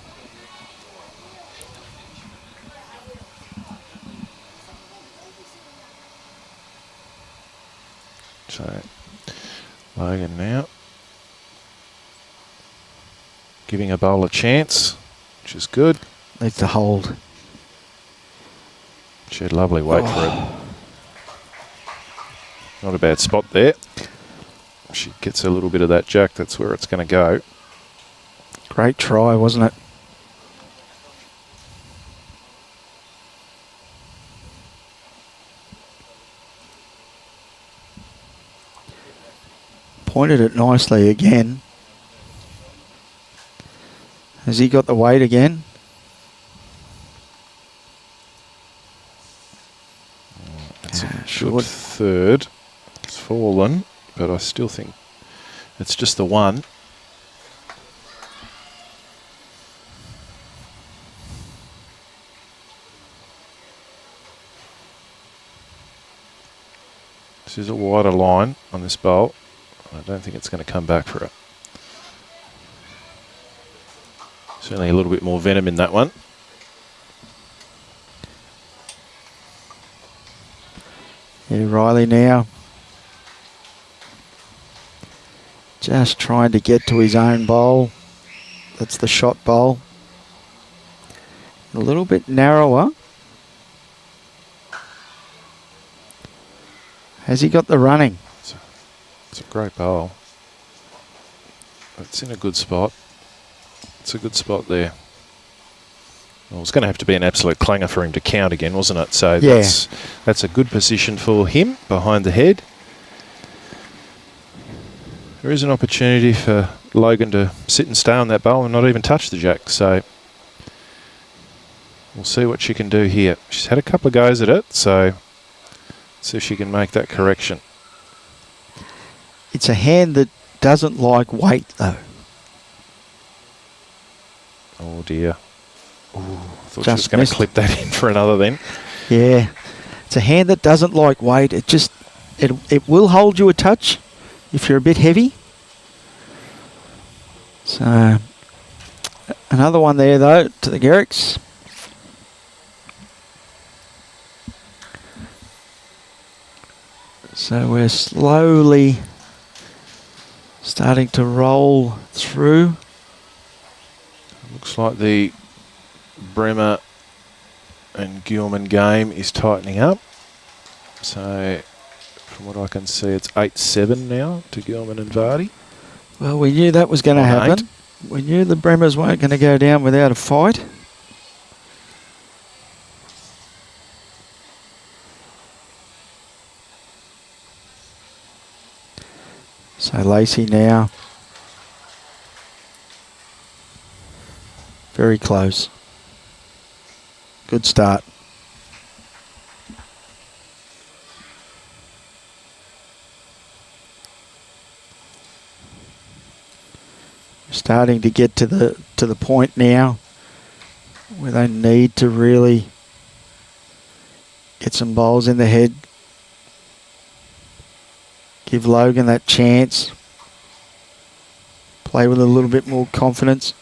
So Logan now giving a bowl a chance, which is good. Needs to hold. She had lovely weight for it. Not a bad spot there. She gets a little bit of that jack, that's where it's going to go. Great try, wasn't it? Pointed it nicely again. Has he got the weight again? It's a short third. It's fallen, but I still think it's just the one. This is a wider line on this bowl. I don't think it's going to come back for it. Certainly a little bit more venom in that one. Yeah, Riley now. Just trying to get to his own bowl. That's the shot bowl. A little bit narrower. Has he got the running? It's a great bowl. It's in a good spot. It's a good spot there. Well, it was going to have to be an absolute clanger for him to count again, wasn't it? So yeah. That's a good position for him behind the head. There is an opportunity for Logan to sit and stay on that bowl and not even touch the jack. So we'll see what she can do here. She's had a couple of goes at it, so see if she can make that correction. It's a hand that doesn't like weight, though. Oh dear. Ooh, I thought Just she was going to clip that in for another then. Yeah. It's a hand that doesn't like weight. It will hold you a touch if you're a bit heavy. So another one there, though, to the Gerricks. So we're slowly starting to roll through. Looks like the Bremer and Gilman game is tightening up. So from what I can see, it's 8-7 now to Gilman and Vardy. Well, we knew that was going to happen. We knew the Bremers weren't going to go down without a fight. So Lacey now. Very close. Good start. Starting to get to the point now where they need to really get some bowls in the head. Give Logan that chance. Play with a little bit more confidence.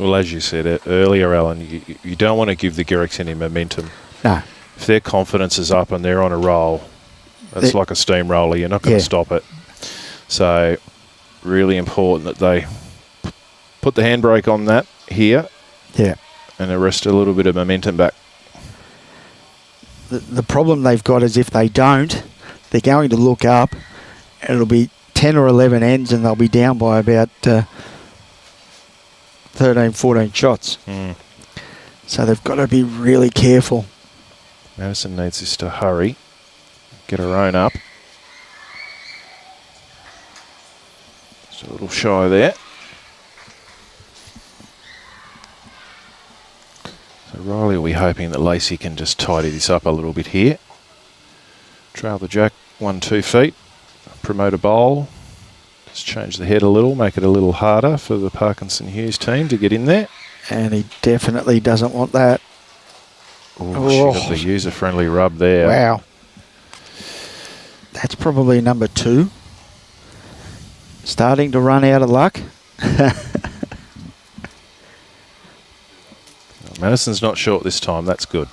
Well, as you said earlier, Alan, you don't want to give the Gerricks any momentum. No. If their confidence is up and they're on a roll, it's like a steamroller. You're not going to stop it. So really important that they put the handbrake on that here. Yeah. And arrest a little bit of momentum back. The problem they've got is if they don't, they're going to look up and it'll be 10 or 11 ends and they'll be down by about 13, 14 shots. So they've got to be really careful. Madysen needs this to hurry, get her own up. Just a little shy there. So Riley will be hoping that Lacey can just tidy this up a little bit here. Trail the jack 1-2 feet, promote a bowl. Just change the head a little, make it a little harder for the Parkinson Hughes team to get in there. And he definitely doesn't want that. Oh, she got the user-friendly rub there. Wow. That's probably number 2. Starting to run out of luck. Madysen's not short this time. That's good.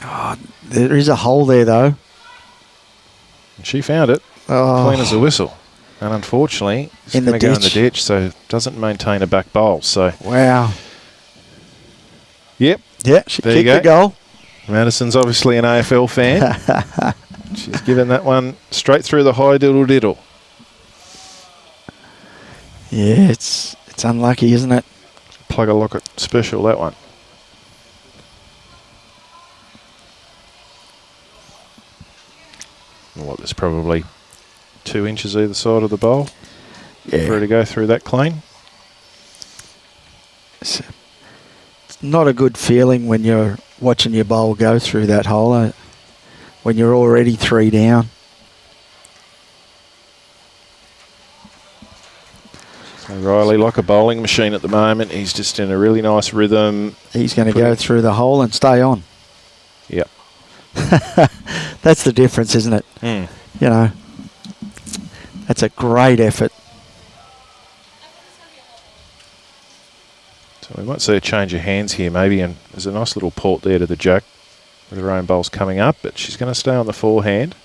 Oh, there is a hole there, though. She found it. Oh, Clean as a whistle. And unfortunately, it's In the going to go in the ditch. ditch, so doesn't maintain a back bowl. So, wow. yep, Yeah, she There you kicked the goal. Madysen's obviously an AFL fan. She's given that one straight through the high diddle-diddle. Yeah, it's unlucky, isn't it? Plug a locket special, that one. What, there's probably 2 inches either side of the bowl for her Yeah. to go through that clean. It's not a good feeling when you're watching your bowl go through that hole, when you're already 3 down. So Riley, like a bowling machine at the moment, he's just in a really nice rhythm. He's going to go through the hole and stay on. Yep. That's the difference, isn't it? Mm. You know, that's a great effort. So we might see a change of hands here maybe, and there's a nice little port there to the jack with her own bowls coming up, but she's going to stay on the forehand.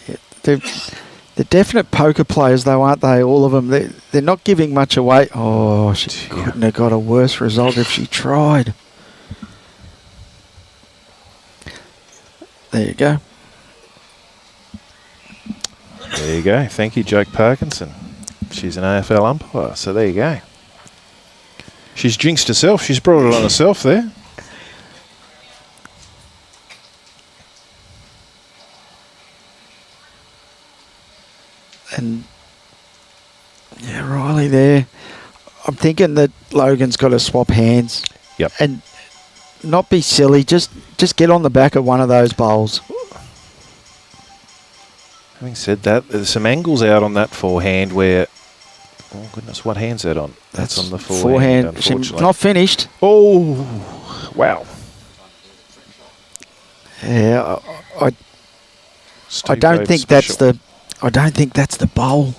Yeah, they're definite poker players, though, aren't they? All of them. They're not giving much away. Oh, she couldn't have got a worse result if she tried. There you go. There you go. Thank you, Jake Parkinson. She's an AFL umpire, so there you go. She's jinxed herself. She's brought it on herself there. And yeah, Riley there. I'm thinking that Logan's got to swap hands. Yep. And not be silly. Just get on the back of one of those bowls. Having said that, there's some angles out on that forehand where, oh goodness, what hand's that on? That's on the forehand, She's unfortunately. not finished. Oh, wow. Yeah, I Steve don't Davis think special. that's the bowl.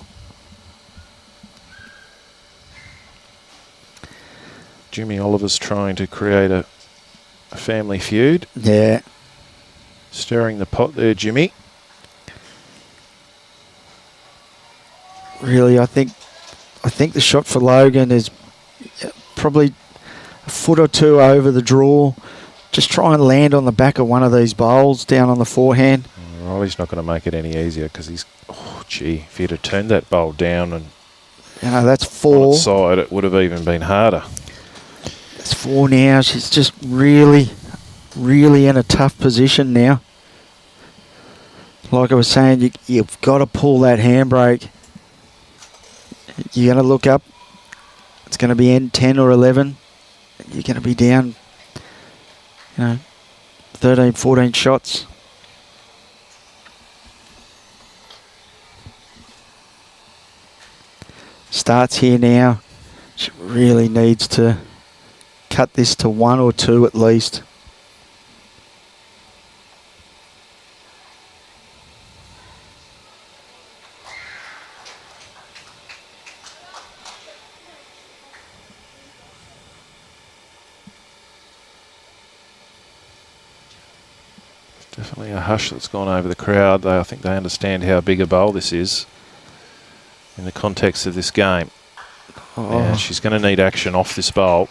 Jimmy Oliver's trying to create a family feud. Yeah. Stirring the pot there, Jimmy. Really, I think the shot for Logan is probably a foot or two over the draw. Just try and land on the back of one of these bowls down on the forehand. Riley's not going to make it any easier because he's, oh gee, if he'd have turned that bowl down and You know, that's on 4. its side, it would have even been harder. It's 4 now. She's just really, really in a tough position now. Like I was saying, you've got to pull that handbrake. You're going to look up. It's going to be end 10 or 11. You're going to be down, 13, 14 shots. Starts here now. She really needs to cut this to 1 or 2 at least. Definitely a hush that's gone over the crowd. I think they understand how big a bowl this is in the context of this game. Oh. Yeah, she's going to need action off this bowl.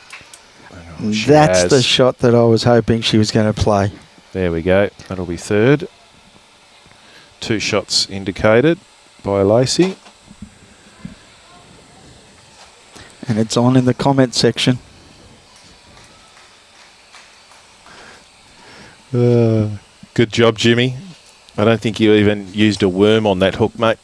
She That's has. the shot that I was hoping she was going to play. There we go. That'll be third. 2 shots indicated by Lacey. And it's on in the comment section. Good job, Jimmy. I don't think you even used a worm on that hook, mate.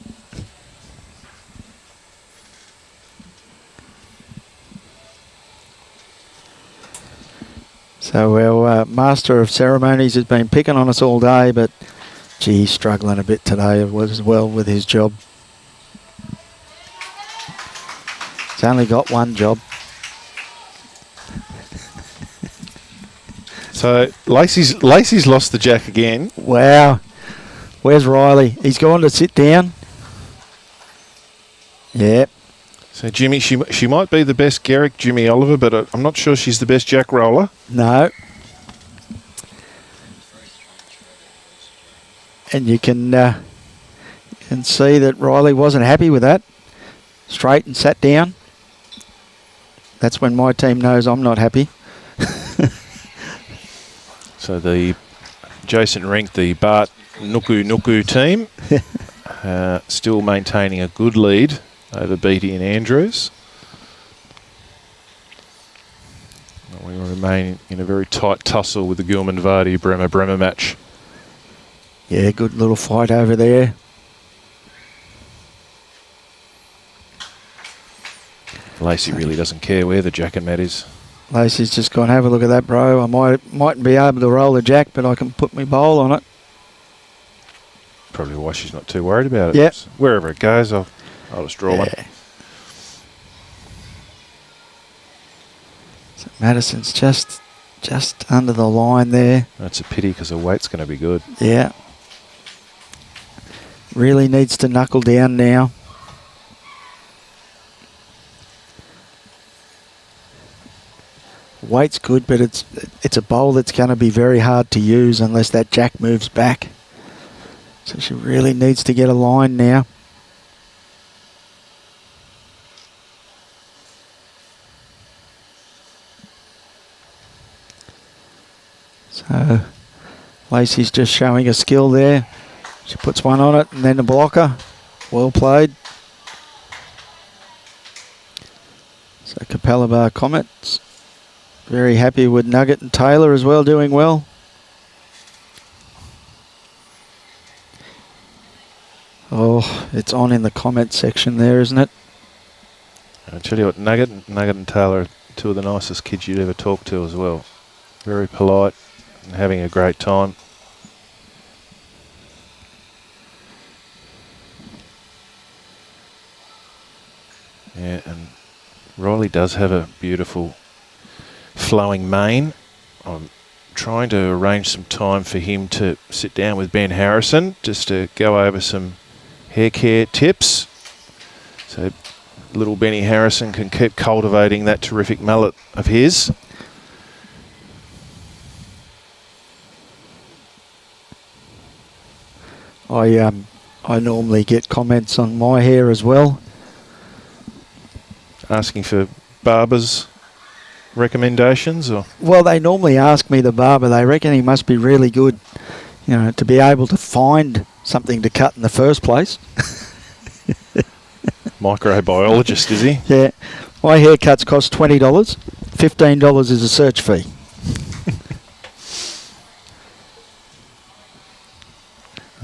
So our master of ceremonies has been picking on us all day, but gee, he's struggling a bit today as well with his job. He's only got one job. So Lacey's lost the jack again. Wow. Where's Riley? He's gone to sit down. Yep. So Jimmy, she might be the best Gerick, Jimmy Oliver, but I'm not sure she's the best jack roller. No. And you can see that Riley wasn't happy with that. Straight and sat down. That's when my team knows I'm not happy. So the adjacent rank, the Bart Nuku team, still maintaining a good lead over Beatty and Andrews. We remain in a very tight tussle with the Gilman Vardy Bremer match. Yeah, good little fight over there. Lacey really doesn't care where the jack and mat is. Lacey's just gone, have a look at that, bro. I mightn't be able to roll the jack, but I can put my bowl on it. Probably why she's not too worried about it. Yep. So wherever it goes, I'll just draw one. So Madysen's just under the line there. That's a pity because the weight's going to be good. Yeah. Really needs to knuckle down now. Weight's good, but it's a bowl that's going to be very hard to use unless that jack moves back. So she really needs to get a line now. So Lacey's just showing a skill there. She puts one on it and then a blocker. Well played. So Capella Bar comments. Very happy with Nugget and Taylor as well, doing well. Oh, it's on in the comment section there, isn't it? I tell you what, Nugget and Taylor are two of the nicest kids you'd ever talk to as well. Very polite and having a great time. Yeah, and Riley does have a beautiful flowing mane. I'm trying to arrange some time for him to sit down with Ben Harrison just to go over some hair care tips. So little Benny Harrison can keep cultivating that terrific mullet of his. I normally get comments on my hair as well. Asking for barbers recommendations, or? Well, they normally ask me the barber. They reckon he must be really good, you know, to be able to find something to cut in the first place. Microbiologist, is he? Yeah. My haircuts cost $20. $15 is a search fee.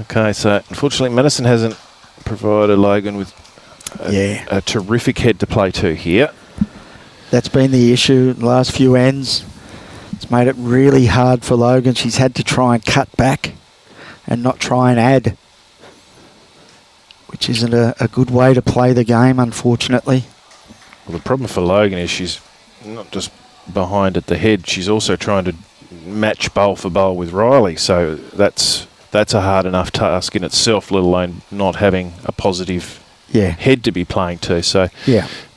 Okay, so unfortunately Madysen hasn't provided Logan with a terrific head to play to here. That's been the issue in the last few ends. It's made it really hard for Logan. She's had to try and cut back and not try and add, which isn't a good way to play the game, unfortunately. Well, the problem for Logan is she's not just behind at the head, she's also trying to match bowl for bowl with Riley, so that's a hard enough task in itself, let alone not having a positive head to be playing to, so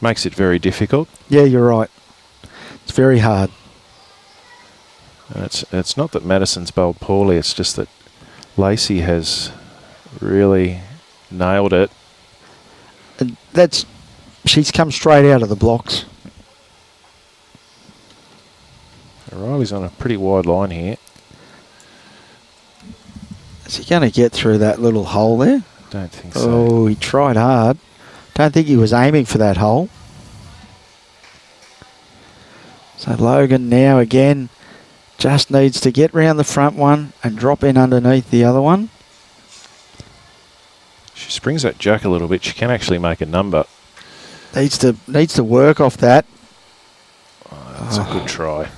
makes it very difficult. Yeah, you're right. It's very hard. It's not that Madysen's bowled poorly, it's just that Lacey has really nailed it. And she's come straight out of the blocks. Riley's on a pretty wide line here. Is he going to get through that little hole there? Don't think so. Oh, he tried hard. Don't think he was aiming for that hole. So Logan now again just needs to get round the front one and drop in underneath the other one. She springs that jack a little bit. She can actually make a number. Needs to work off that. Oh, that's a good try.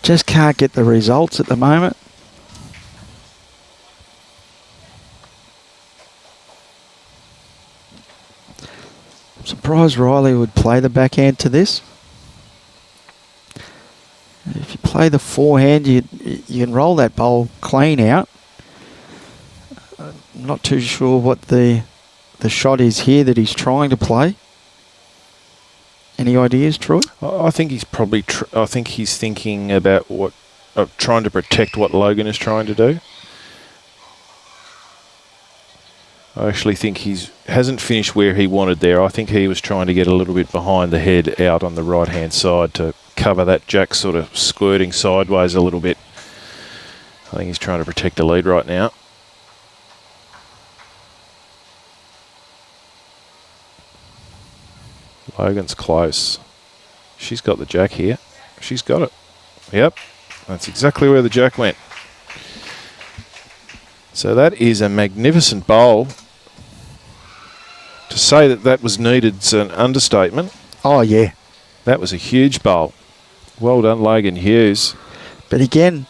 Just can't get the results at the moment. I'm surprised Riley would play the backhand to this. If you play the forehand, you can roll that bowl clean out. I'm not too sure what the shot is here that he's trying to play. Any ideas, Troy? I think he's probably. I think he's thinking about trying to protect what Logan is trying to do. I actually think hasn't finished where he wanted there. I think he was trying to get a little bit behind the head out on the right-hand side to cover that jack sort of squirting sideways a little bit. I think he's trying to protect the lead right now. Logan's close. She's got the jack here. She's got it. Yep, that's exactly where the jack went. So that is a magnificent bowl. To say that that was needed is an understatement. Oh, yeah. That was a huge bowl. Well done, Logan Hughes. But again,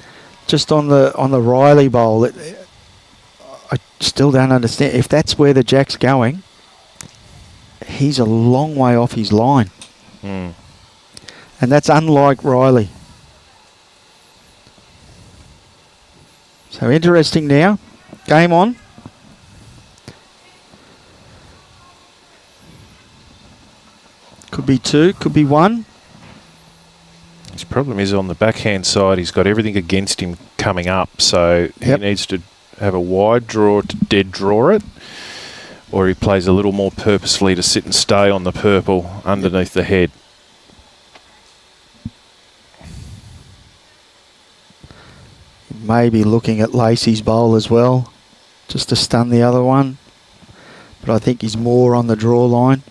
just on the Riley bowl, I still don't understand. If that's where the jack's going, he's a long way off his line. Mm. And that's unlike Riley. So interesting now. Game on. Could be 2, could be 1. His problem is on the backhand side, he's got everything against him coming up, so he needs to have a wide draw to dead draw it, or he plays a little more purposefully to sit and stay on the purple underneath the head. Maybe looking at Lacey's bowl as well, just to stun the other one. But I think he's more on the draw line.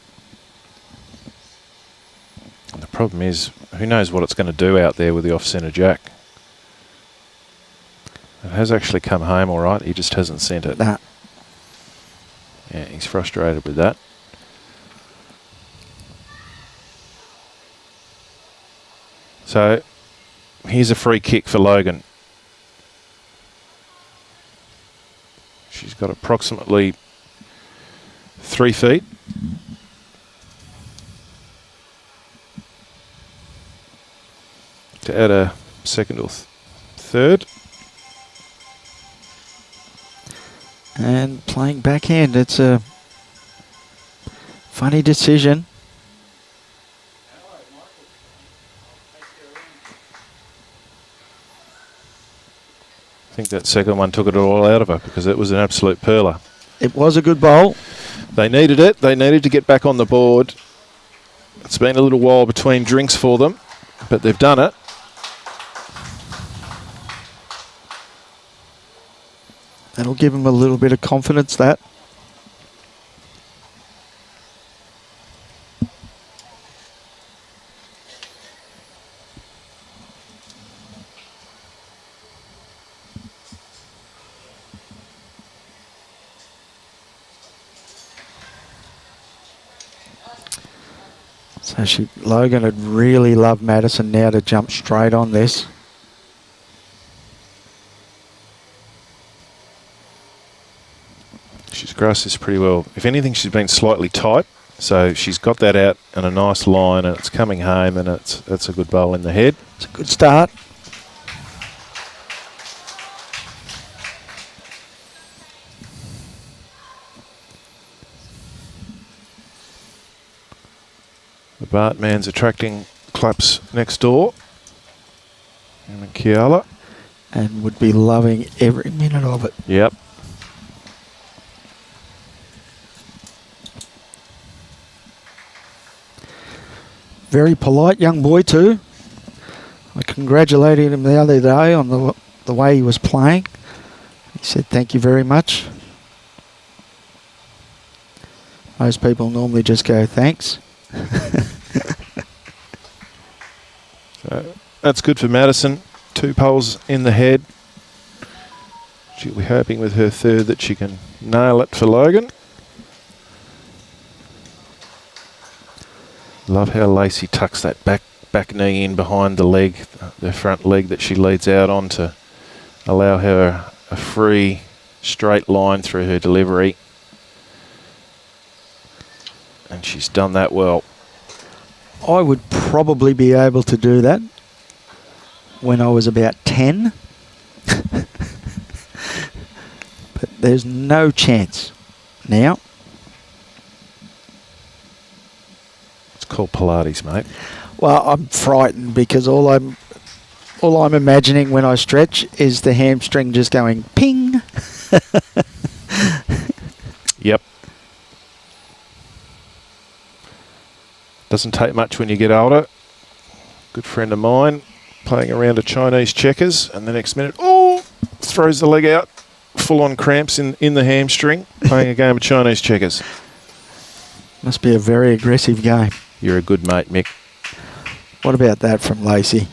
The problem is, who knows what it's going to do out there with the off-centre jack. It has actually come home all right, he just hasn't sent it. Nah. Yeah, he's frustrated with that. So, here's a free kick for Logan. She's got approximately 3 feet. To add a second or third. And playing backhand, it's a funny decision. I think that second one took it all out of her because it was an absolute perler. It was a good bowl. They needed it. They needed to get back on the board. It's been a little while between drinks for them, but they've done it. That'll give them a little bit of confidence, that. So Logan would really love Madysen now to jump straight on this. She's grasped this pretty well. If anything, she's been slightly tight. So she's got that out in a nice line and it's coming home and that's a good bowl in the head. It's a good start. The Bartman's attracting claps next door. And Kiala. And would be loving every minute of it. Yep. Very polite young boy too. I congratulated him the other day on the way he was playing. He said thank you very much. Most people normally just go thanks. So that's good for Madysen. 2 poles in the head. She'll be hoping with her third that she can nail it for Logan. Love how Lacey tucks that back knee in behind the leg, the front leg that she leads out on to allow her a free straight line through her delivery. And she's done that well. I would probably be able to do that when I was about 10. But there's no chance now. It's called Pilates, mate. Well, I'm frightened because all I'm imagining when I stretch is the hamstring just going ping. Yep. Doesn't take much when you get older. Good friend of mine playing around a Chinese checkers, and the next minute, oh, throws the leg out, full on cramps in the hamstring, playing a game of Chinese checkers. Must be a very aggressive game. You're a good mate, Mick. What about that from Lacey?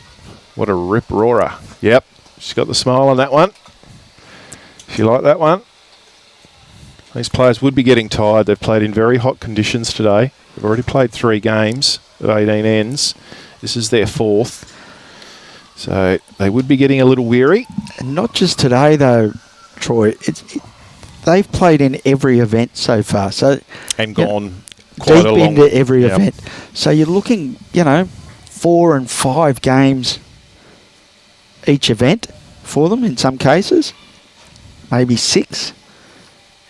What a rip-roarer. Yep, she's got the smile on that one. If you like that one. These players would be getting tired. They've played in very hot conditions today. They've already played 3 games of 18 ends. This is their 4th. So they would be getting a little weary. And not just today, though, Troy. They've played in every event so far. And gone quite deep a long into every event. So you're looking, 4 and 5 games each event for them in some cases. Maybe 6.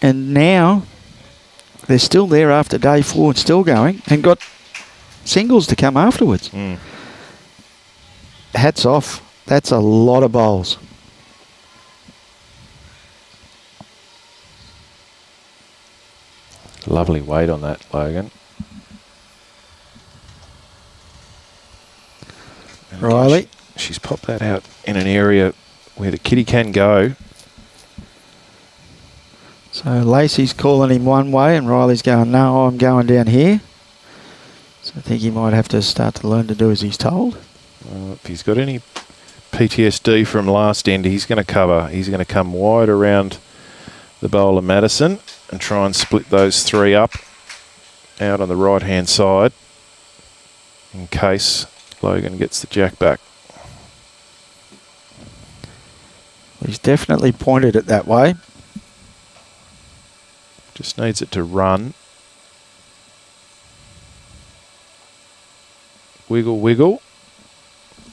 And now they're still there after day 4 and still going, and got singles to come afterwards. Hats off. That's a lot of bowls. Lovely weight on that, Logan. And Riley. She's popped that out in an area where the kitty can go. So Lacey's calling him one way and Riley's going, no, I'm going down here. So I think he might have to start to learn to do as he's told. If he's got any PTSD from last end, he's going to cover. He's going to come wide around the bowl of Madysen and try and split those 3 up out on the right-hand side in case Logan gets the jack back. He's definitely pointed it that way. Just needs it to run. Wiggle, wiggle.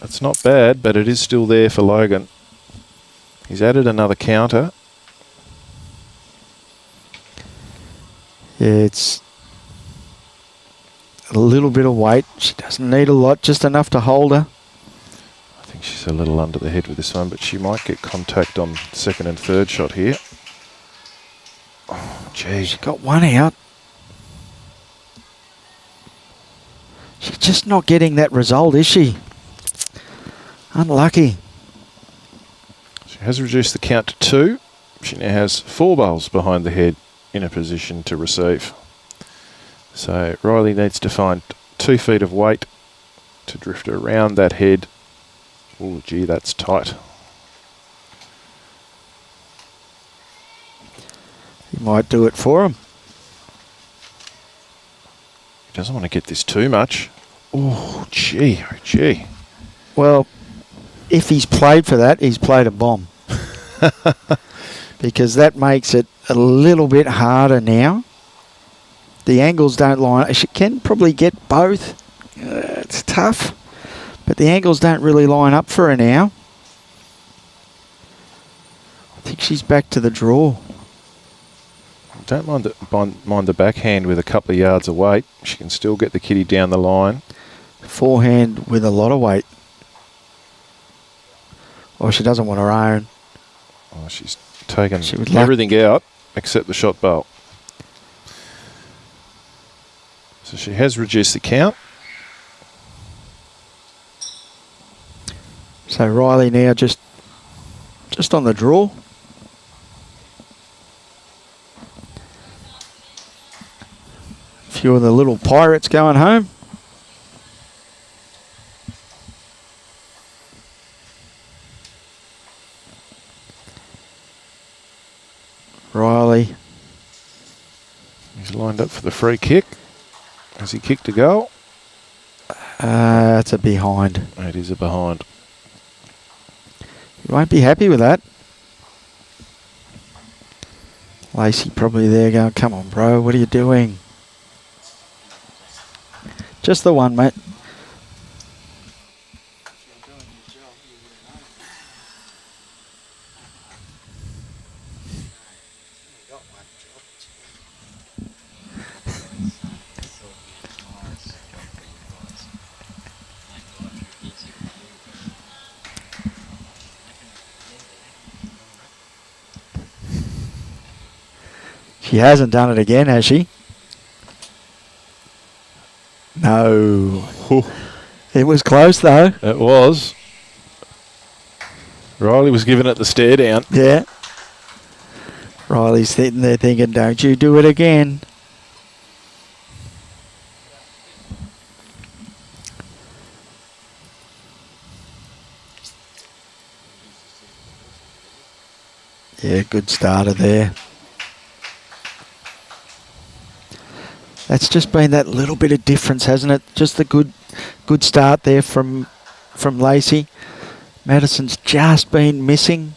That's not bad, but it is still there for Logan. He's added another counter. Yeah, it's a little bit of weight. She doesn't need a lot, just enough to hold her. I think she's a little under the head with this one, but she might get contact on 2nd and 3rd shot here. Oh, gee. She got one out. She's just not getting that result, is she? Unlucky. She has reduced the count to 2. She now has 4 bowls behind the head in a position to receive. So Riley needs to find 2 feet of weight to drift around that head. Oh, gee, that's tight. He might do it for him. He doesn't want to get this too much. Oh, gee, oh, gee. Well, if he's played for that, he's played a bomb. Because that makes it a little bit harder now. The angles don't line. She can probably get both. It's tough. But the angles don't really line up for her now. I think she's back to the draw. Don't mind the backhand with a couple of yards of weight. She can still get the kitty down the line. Forehand with a lot of weight. Or she doesn't want her own. Oh, she's taken She would everything out except the shot bowl. So she has reduced the count. So Riley now just on the draw. A few of the little pirates going home. Riley. He's lined up for the free kick. Has he kicked a goal? That's a behind. It is a behind. You won't be happy with that. Lacey probably there going, come on, bro, what are you doing? Just the one, mate. She hasn't done it again, has she? No. Ooh, It was close, though. it was. Riley was giving it the stare down. Yeah. Riley's sitting there thinking, don't you do it again. Yeah, good starter there. That's just been that little bit of difference, hasn't it? Just a good start there from Lacey. Madysen's just been missing.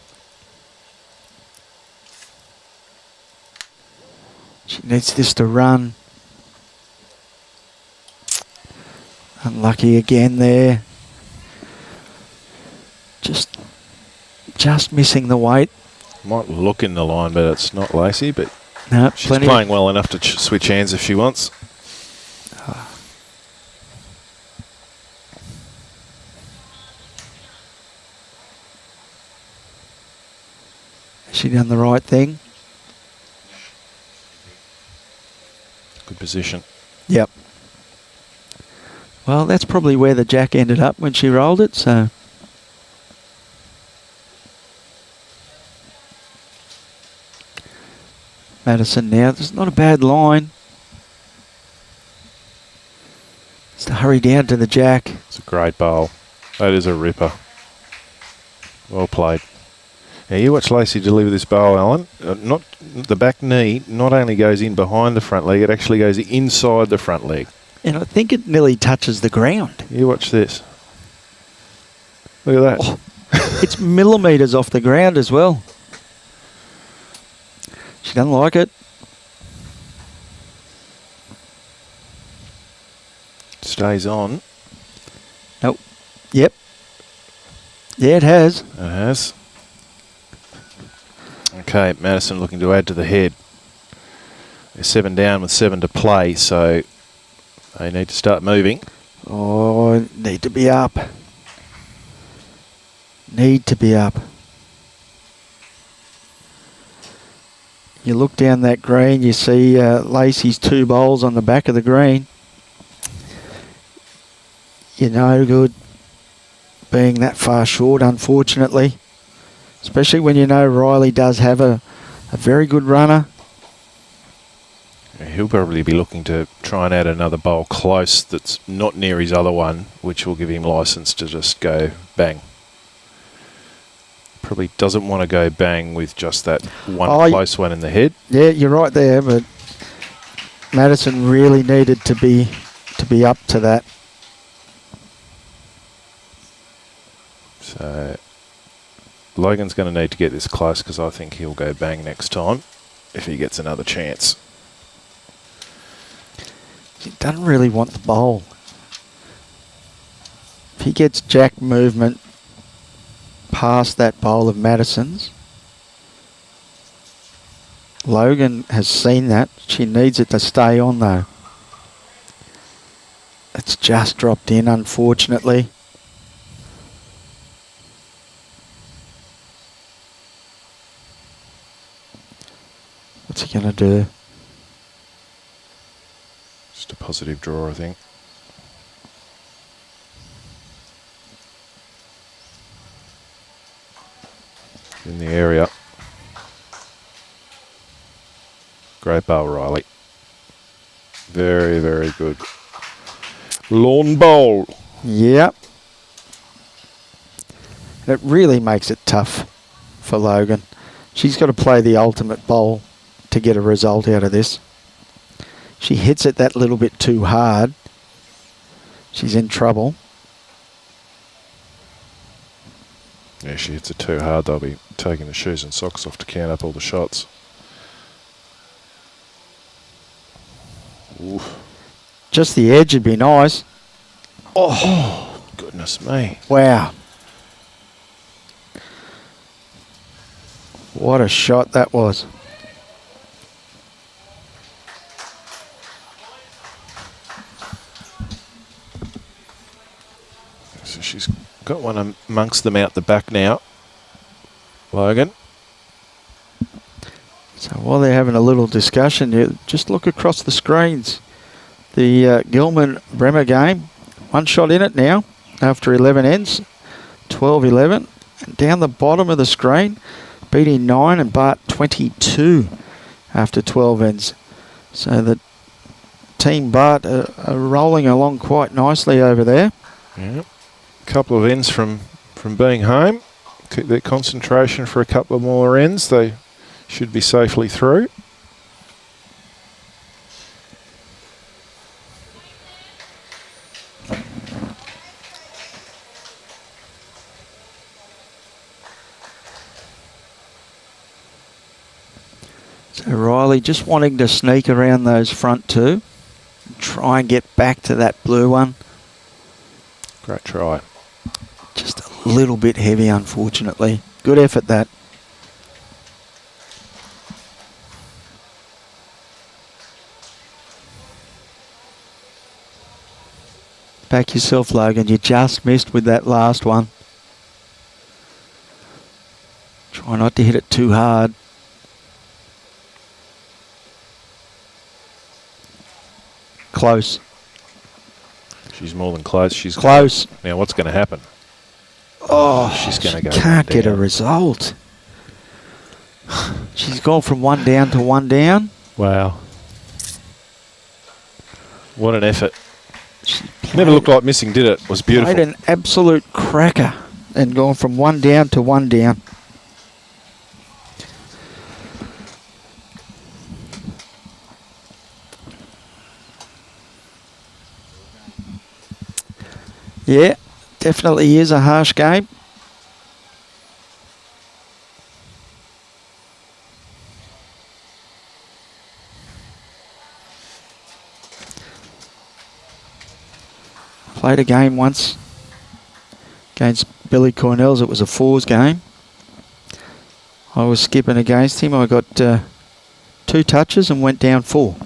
She needs this to run. Unlucky again there. Just missing the weight. Might look in the line, but it's not Lacey, but No, she's plenty playing well enough to switch hands if she wants. Has she done the right thing? Good position. Yep. Well, that's probably where the jack ended up when she rolled it, so. Madysen now. It's not a bad line. Just to hurry down to the jack. It's a great bowl. That is a ripper. Well played. Now you watch Lacey deliver this bowl, Alan. Not the back knee not only goes in behind the front leg, it actually goes inside the front leg. And I think it nearly touches the ground. You watch this. Look at that. Oh, it's millimetres off the ground as well. She doesn't like it. Stays on. Nope. Yep. Yeah, it has. It has. Okay, Madysen looking to add to the head. They're 7 down with 7 to play, so they need to start moving. Oh, need to be up. Need to be up. You look down that green, you see Lacey's 2 bowls on the back of the green. You're no good being that far short, unfortunately. Especially when you know Riley does have a very good runner. He'll probably be looking to try and add another bowl close that's not near his other one, which will give him license to just go bang. Probably doesn't want to go bang with just that one close one in the head. Yeah, you're right there, but Madysen really needed to be up to that. So Logan's going to need to get this close because I think he'll go bang next time if he gets another chance. He doesn't really want the bowl. If he gets jack movement past that bowl of Madysen's, Logan has seen that. She needs it to stay on though. It's just dropped in, unfortunately. What's he going to do? Just a positive draw, I think. In the area. Great bowl, Riley. Very, very good. Lawn bowl. Yep. It really makes it tough for Logan. She's got to play the ultimate bowl to get a result out of this. She hits it that little bit too hard. She's in trouble. Yeah, she hits it too hard. They'll be taking the shoes and socks off to count up all the shots. Oof. Just the edge would be nice. Oh, goodness me. Wow. What a shot that was. So she's got one amongst them out the back now. Logan. So while they're having a little discussion, you just look across the screens. The Gilman Bremer game. One shot in it now after 11 ends. 12-11. And down the bottom of the screen, BD 9 and Bart 22 after 12 ends. So the team Bart are rolling along quite nicely over there. Yeah. Couple of ends from being home. Keep their concentration for a couple of more ends. They should be safely through. So Riley just wanting to sneak around those front two. Try and get back to that blue one. Great try. Just a little bit heavy, unfortunately. Good effort, that. Back yourself, Logan. You just missed with that last one. Try not to hit it too hard. Close. She's more than close. She's close. Now what's going to happen? Oh, she's going to go. Can't get a result. She's gone from one down to one down. Wow. What an effort. Never looked like missing, did it? It was beautiful. Played an absolute cracker and gone from one down to one down. Yeah, definitely is a harsh game. Played a game once against Billy Cornell's. It was a fours game. I was skipping against him. I got 2 touches and went down 4.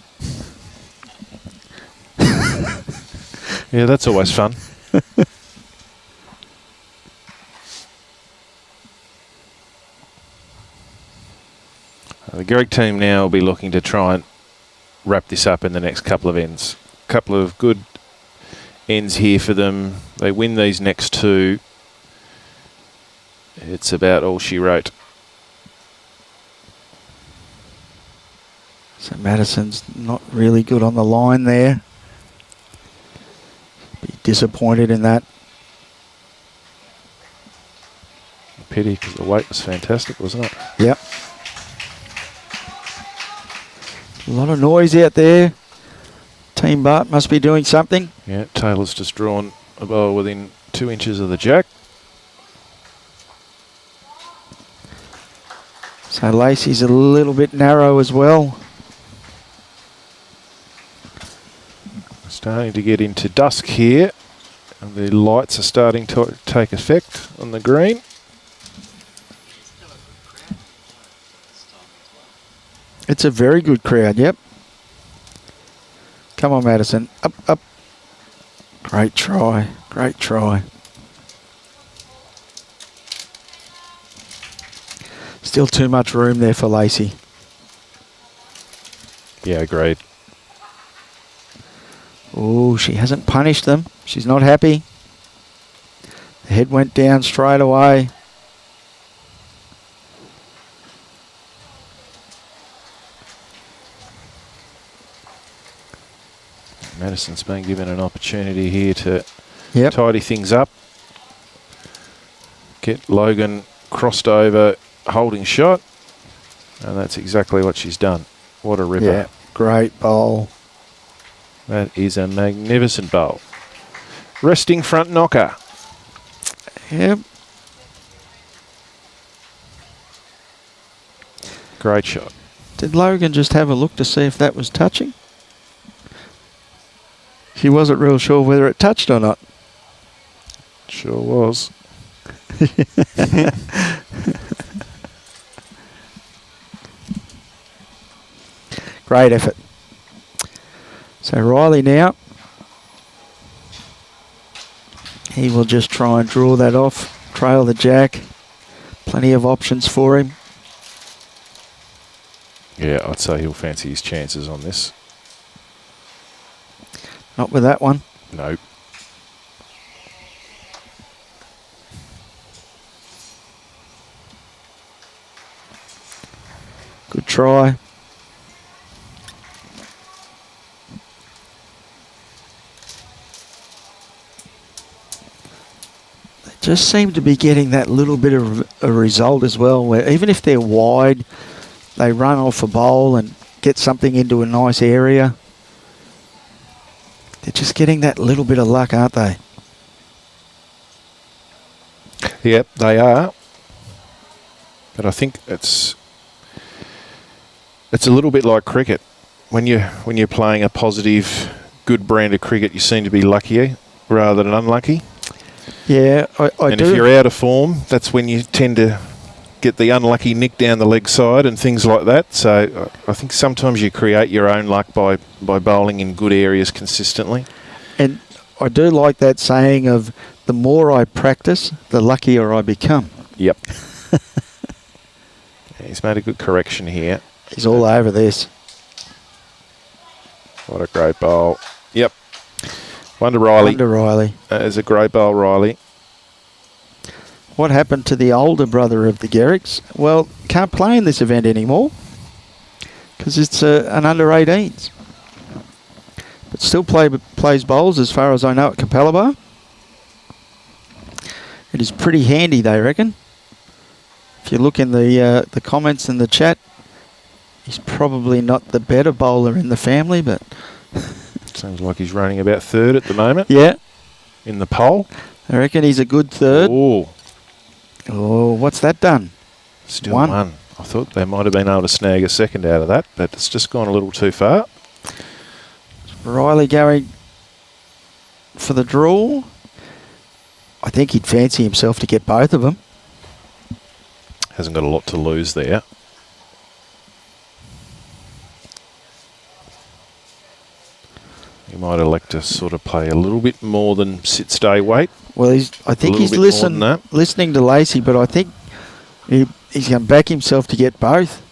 Yeah, that's always fun. The Gerick team now will be looking to try and wrap this up in the next couple of ends. A couple of good ends here for them. They win these next 2. It's about all she wrote. So Madysen's not really good on the line there. Be disappointed in that. Pity, because the weight was fantastic, wasn't it? Yep. A lot of noise out there. Team Bart must be doing something. Yeah, Taylor's just drawn a ball within 2 inches of the jack. So Lacey's a little bit narrow as well. Starting to get into dusk here, and the lights are starting to take effect on the green. It's a very good crowd, yep. Come on, Madysen. Up, up. Great try. Great try. Still too much room there for Lacey. Yeah, agreed. Oh, she hasn't punished them. She's not happy. The head went down straight away. Madysen's been given an opportunity here to Yep. tidy things up. Get Logan crossed over, holding shot. And that's exactly what she's done. What a ripper. Yeah, great bowl. That is a magnificent bowl. Resting front knocker. Yep. Great shot. Did Logan just have a look to see if that was touching? She wasn't real sure whether it touched or not. Sure was. Great effort. So Riley now, he will just try and draw that off, trail the jack. Plenty of options for him. Yeah, I'd say he'll fancy his chances on this. Not with that one. Nope. Good try. They just seem to be getting that little bit of a result as well, where even if they're wide, they run off a bowl and get something into a nice area. They're just getting that little bit of luck, aren't they? Yep, they are. But I think it's a little bit like cricket. When you're playing a positive, good brand of cricket, you seem to be luckier rather than unlucky. Yeah, I and do. if you're out of form, that's when you tend to get the unlucky nick down the leg side and things like that. So I think sometimes you create your own luck by bowling in good areas consistently. And I do like that saying of the more I practice, the luckier I become. Yep. He's made a good correction here. He's all over this. What a great bowl. Yep. Wonder Riley. Wonder Riley. Is a great bowl, Riley. What happened to the older brother of the Gerricks? Well, can't play in this event anymore because it's an under-18s. But still plays bowls as far as I know at Capella. It is pretty handy, they reckon. If you look in the comments in the chat, he's probably not the better bowler in the family, but... Seems like he's running about third at the moment. Yeah. In the poll. I reckon he's a good third. Oh. Oh, what's that done? Still one. I thought they might have been able to snag a second out of that, but it's just gone a little too far. Riley going for the draw. I think he'd fancy himself to get both of them. Hasn't got a lot to lose there. He might elect to sort of play a little bit more than sit, stay, wait. Well, I think he's listening to Lacey, but I think he's going to back himself to get both.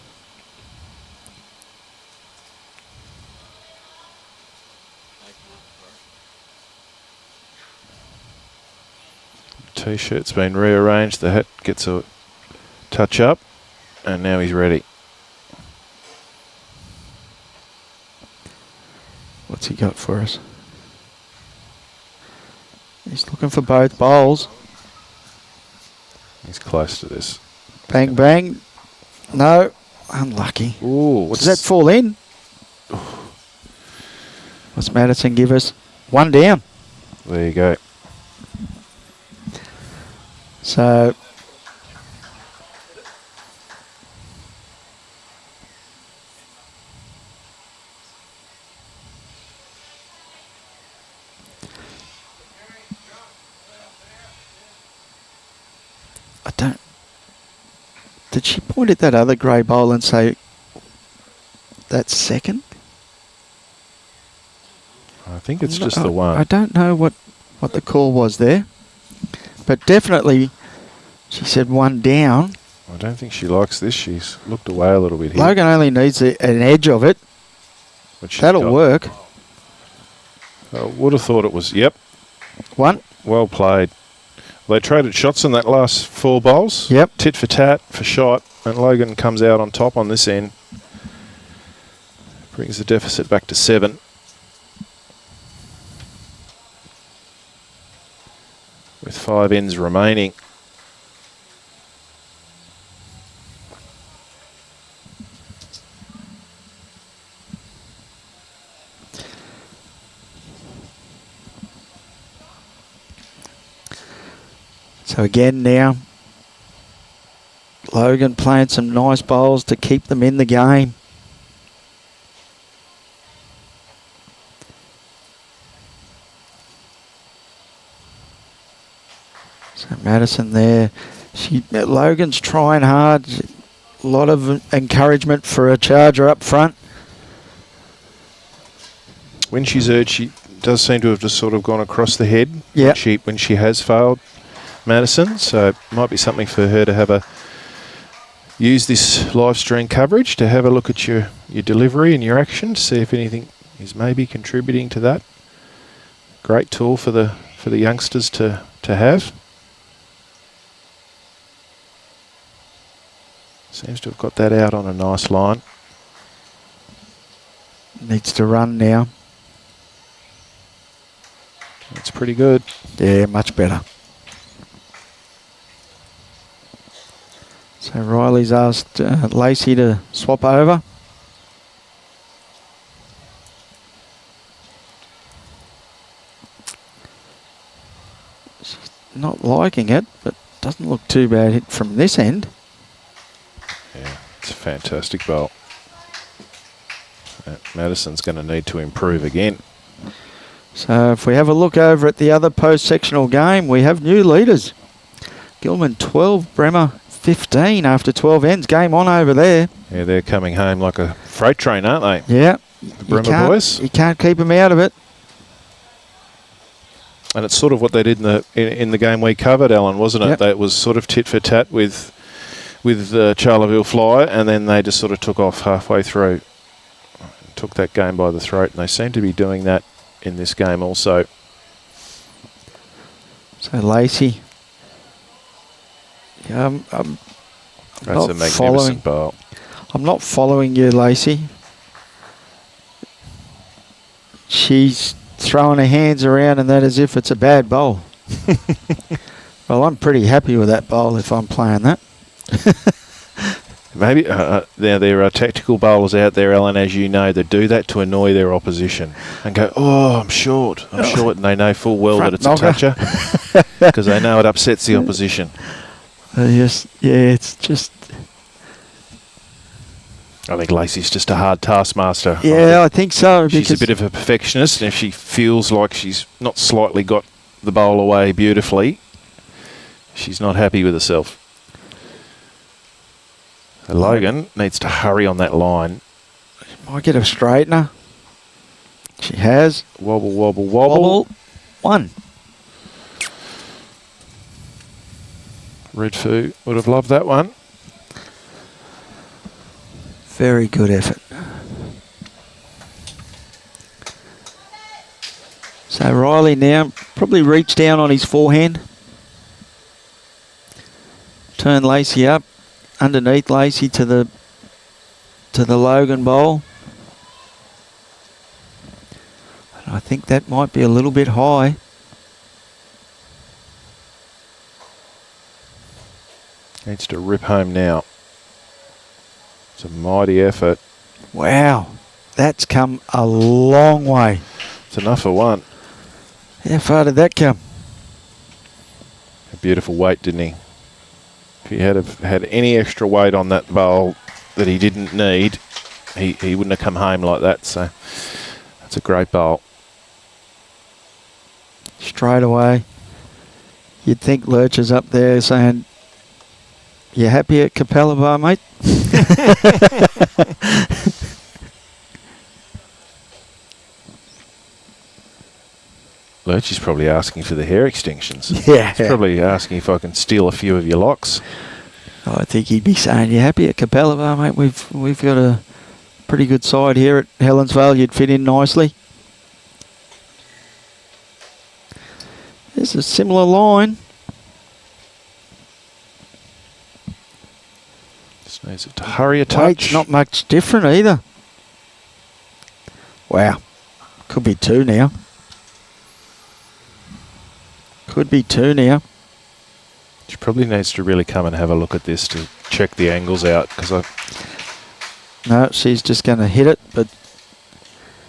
T-shirt's been rearranged. The hat gets a touch up, and now he's ready. What's he got for us? He's looking for both bowls. He's close to this. Bang, bang. No. Unlucky. Ooh, does that fall in? What's Madysen give us? One down. There you go. So... I don't... Did she point at that other grey bowl and say that's second? I think it's just the one. I don't know what the call was there. But definitely, she said one down. I don't think she likes this. She's looked away a little bit here. Logan only needs an edge of it. That'll work. I would have thought it was, yep. One. Well played. They traded shots in that last 4 bowls. Yep. Tit for tat for shot. And Logan comes out on top on this end. Brings the deficit back to 7. With 5 ends remaining. So again now, Logan playing some nice bowls to keep them in the game. So Madysen there. Logan's trying hard. A lot of encouragement for a charger up front. When she's urged, she does seem to have just sort of gone across the head. Yeah. When she has failed Madysen, so it might be something for her to have use this live stream coverage to have a look at your delivery and your action, see if anything is maybe contributing to that. Great tool for the youngsters to have. Seems to have got that out on a nice line. Needs to run now. That's pretty good. Yeah, much better. So Riley's asked Lacey to swap over. She's not liking it, but doesn't look too bad hit from this end. Yeah, it's a fantastic bowl. Madysen's going to need to improve again. So if we have a look over at the other post-sectional game, we have new leaders. Gilman 12, Bremer 15 after 12 ends. Game on over there. Yeah, they're coming home like a freight train, aren't they? Yeah. The Bremer boys. You can't keep them out of it. And it's sort of what they did in the game we covered, Alan, wasn't it? Yep. That was sort of tit for tat with Charleville Fly, and then they just sort of took off halfway through. Took that game by the throat, and they seem to be doing that in this game also. So Lacey. Yeah, I'm That's not a magnificent bowl. I'm not following you, Lacey. She's throwing her hands around and that as if it's a bad bowl. Well, I'm pretty happy with that bowl if I'm playing that. Maybe there are tactical bowlers out there, Alan, as you know, that do that to annoy their opposition and go, "Oh, I'm short," and they know full well that it's knocker. a toucher because they know it upsets the opposition. Yes, yeah, it's just. I think Lacey's just a hard taskmaster. Yeah, I think so. She's a bit of a perfectionist, and if she feels like she's not slightly got the bowl away beautifully, she's not happy with herself. Logan needs to hurry on that line. Might get a straightener. She has. Wobble, wobble, wobble. One. Red Foo would have loved that one. Very good effort. So Riley now probably reach down on his forehand. Turn Lacey up. Underneath Lacey to the Logan bowl. And I think that might be a little bit high. Needs to rip home now. It's a mighty effort. Wow, that's come a long way. It's enough for one. How far did that come? A beautiful weight, didn't he? If he had any extra weight on that bowl that he didn't need, he wouldn't have come home like that. So that's a great bowl. Straight away. You'd think Lurch is up there saying, "You happy at Capella Bar, mate?" Lurch is probably asking for the hair extensions. Yeah. He's probably asking if I can steal a few of your locks. I think he'd be saying, "You happy at Capella Bar, mate? We've got a pretty good side here at Helensvale. You'd fit in nicely." There's a similar line. Just needs it to hurry a touch. Weight's not much different either. Wow. Could be two now. Could be two now. She probably needs to really come and have a look at this to check the angles out, because No, she's just going to hit it, but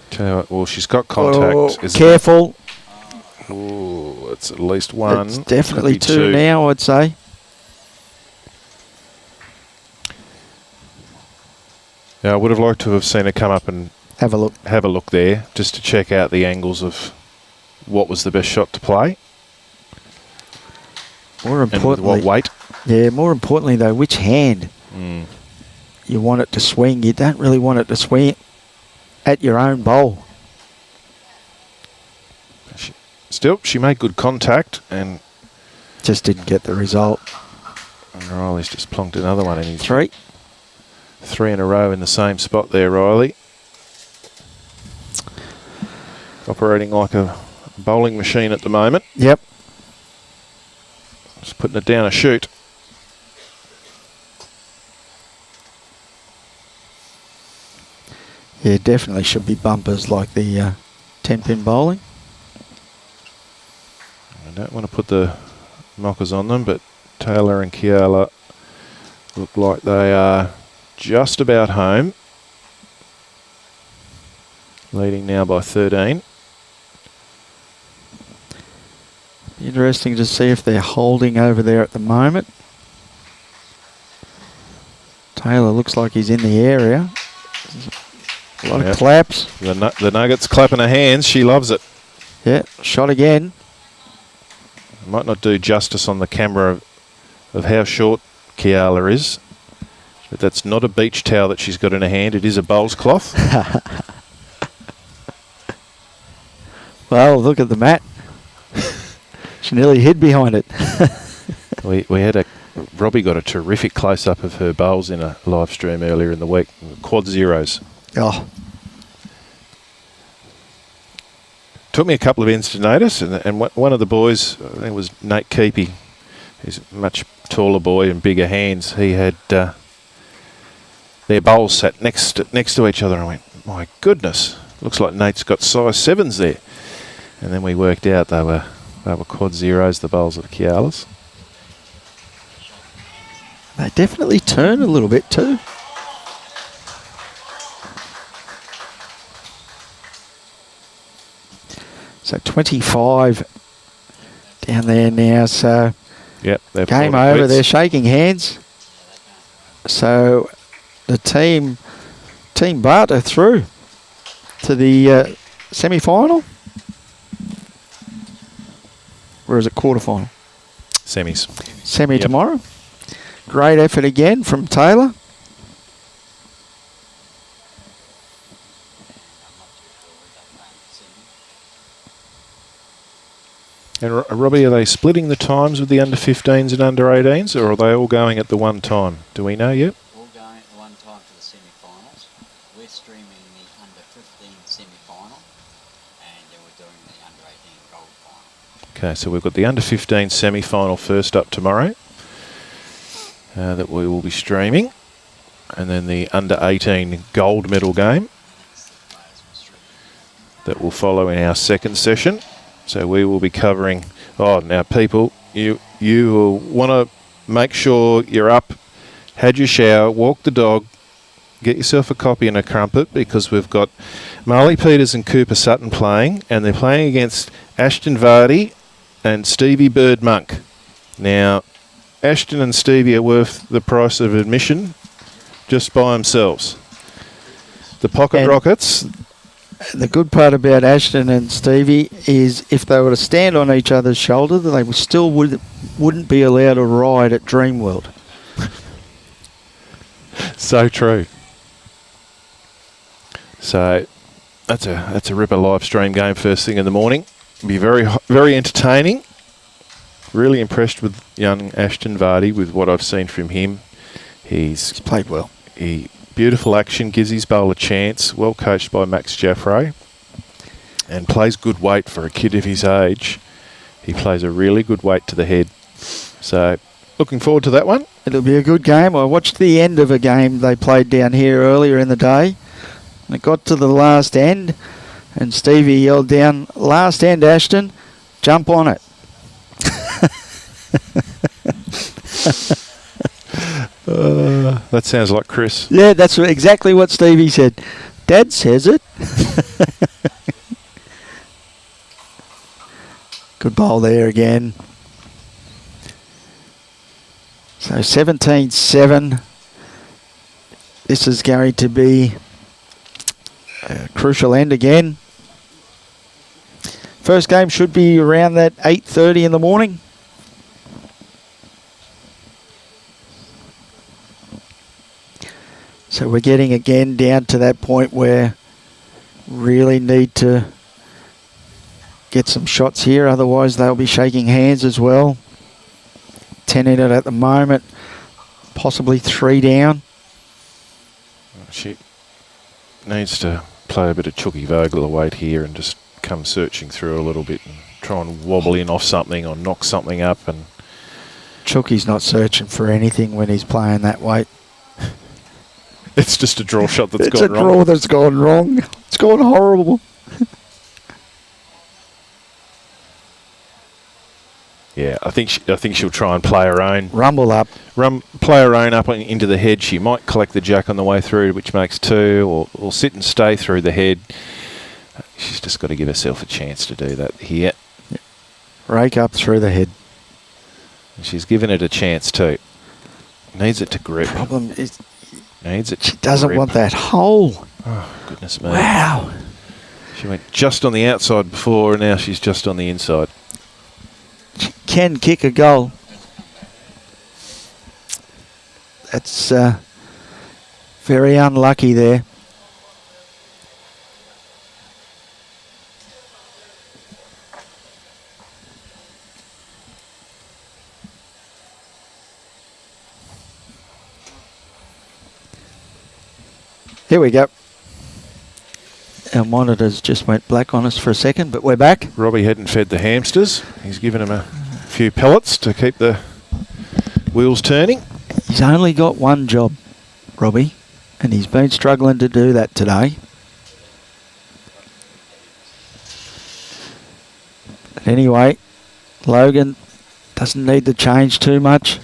tell you what, well, she's got contact. isn't careful. it? Ooh, it's at least one. It's definitely Could be two now, I'd say. Yeah, I would have liked to have seen her come up and Have a look. there, just to check out the angles of what was the best shot to play. More And with importantly, what weight. yeah, more importantly though, which hand you want it to swing. You don't really want it to swing at your own bowl. Still, she made good contact, and Just didn't get the result. Riley's just plonked another one in. Three. Three in a row in the same spot there, Riley. Operating like a bowling machine at the moment. Yep. Just putting it down a chute. Yeah, definitely should be bumpers like the 10-pin bowling. I don't want to put the knockers on them, but Taylor and Kiala look like they are just about home. Leading now by 13. Interesting to see if they're holding over there at the moment. Taylor looks like he's in the area. A lot of claps. The Nuggets clapping her hands. She loves it. Yeah, shot again. Might not do justice on the camera of how short Kiala is. But that's not a beach towel that she's got in her hand. It is a bowl's cloth. Well, look at the mat. She nearly hid behind it. we had Robbie got a terrific close-up of her bowls in a live stream earlier in the week. Quad zeros. Oh. Took me a couple of ends to notice, and one of the boys, I think it was Nate Keepy, he's a much taller boy and bigger hands. He had their bowls sat next to each other, and I went, my goodness, looks like Nate's got size 7s there. And then we worked out they were quad zeros, the bowls of the Kialas. They definitely turn a little bit too. So 25 down there now. So yep, game over. They're shaking hands. So the team Bart are through to the semi-final. Or is it quarter-final? Semis. Semi tomorrow. Great effort again from Taylor. And Robbie, are they splitting the times with the under-15s and under-18s, or are they all going at the one time? Do we know yet? All going at the one time for the semi-finals. We're streaming the under-15 semi-final, and then we're doing the under-18 gold final. Okay, so we've got the under-15 semi-final first up tomorrow that we will be streaming, and then the under-18 gold medal game that will follow in our second session. So we will be covering. Oh, now people, you will want to make sure you're up, had your shower, walk the dog, get yourself a coffee and a crumpet, because we've got Marley Peters and Cooper Sutton playing, and they're playing against Ashton Vardy and Stevie Bird Monk. Now, Ashton and Stevie are worth the price of admission just by themselves. The Pocket Rockets. The good part about Ashton and Stevie is if they were to stand on each other's shoulder, they wouldn't be allowed a ride at Dreamworld. So true. So that's a ripper live stream game first thing in the morning. It'll be very, very entertaining. Really impressed with young Ashton Vardy with what I've seen from him. He's played well. Beautiful action, gives his bowl a chance, well coached by Max Jaffray, and plays good weight for a kid of his age. He plays a really good weight to the head. So, looking forward to that one. It'll be a good game. I watched the end of a game they played down here earlier in the day. And it got to the last end, and Stevie yelled down, "Last end, Ashton, jump on it." That sounds like Chris. Yeah, that's exactly what Stevie said. Dad says it. Good bowl there again. So 17-7. This is going to be a crucial end again. First game should be around that 8:30 in the morning. So we're getting again down to that point where really need to get some shots here, otherwise they'll be shaking hands as well. 10 in it at the moment, possibly 3 down. She needs to play a bit of Chucky Vogler weight here and just come searching through a little bit and try and wobble in off something or knock something up. And Chookie's not searching for anything when he's playing that weight. it's just a draw shot that's It's gone a wrong. draw that's gone wrong. It's gone horrible. Yeah, I think she'll try and play her own. Rumble up. Play her own up into the head. She might collect the jack on the way through, which makes 2, or sit and stay through the head. She's just got to give herself a chance to do that here. Rake up through the head. And she's given it a chance too. Needs it to grip. Problem is, Needs it to she doesn't grip. want that hole. Oh, goodness me. Wow. She went just on the outside before, and now she's just on the inside. She can kick a goal. That's very unlucky there. Here we go. Our monitors just went black on us for a second, but we're back. Robbie hadn't fed the hamsters. He's given them a few pellets to keep the wheels turning. He's only got one job, Robbie, and he's been struggling to do that today. But anyway, Logan doesn't need to change too much.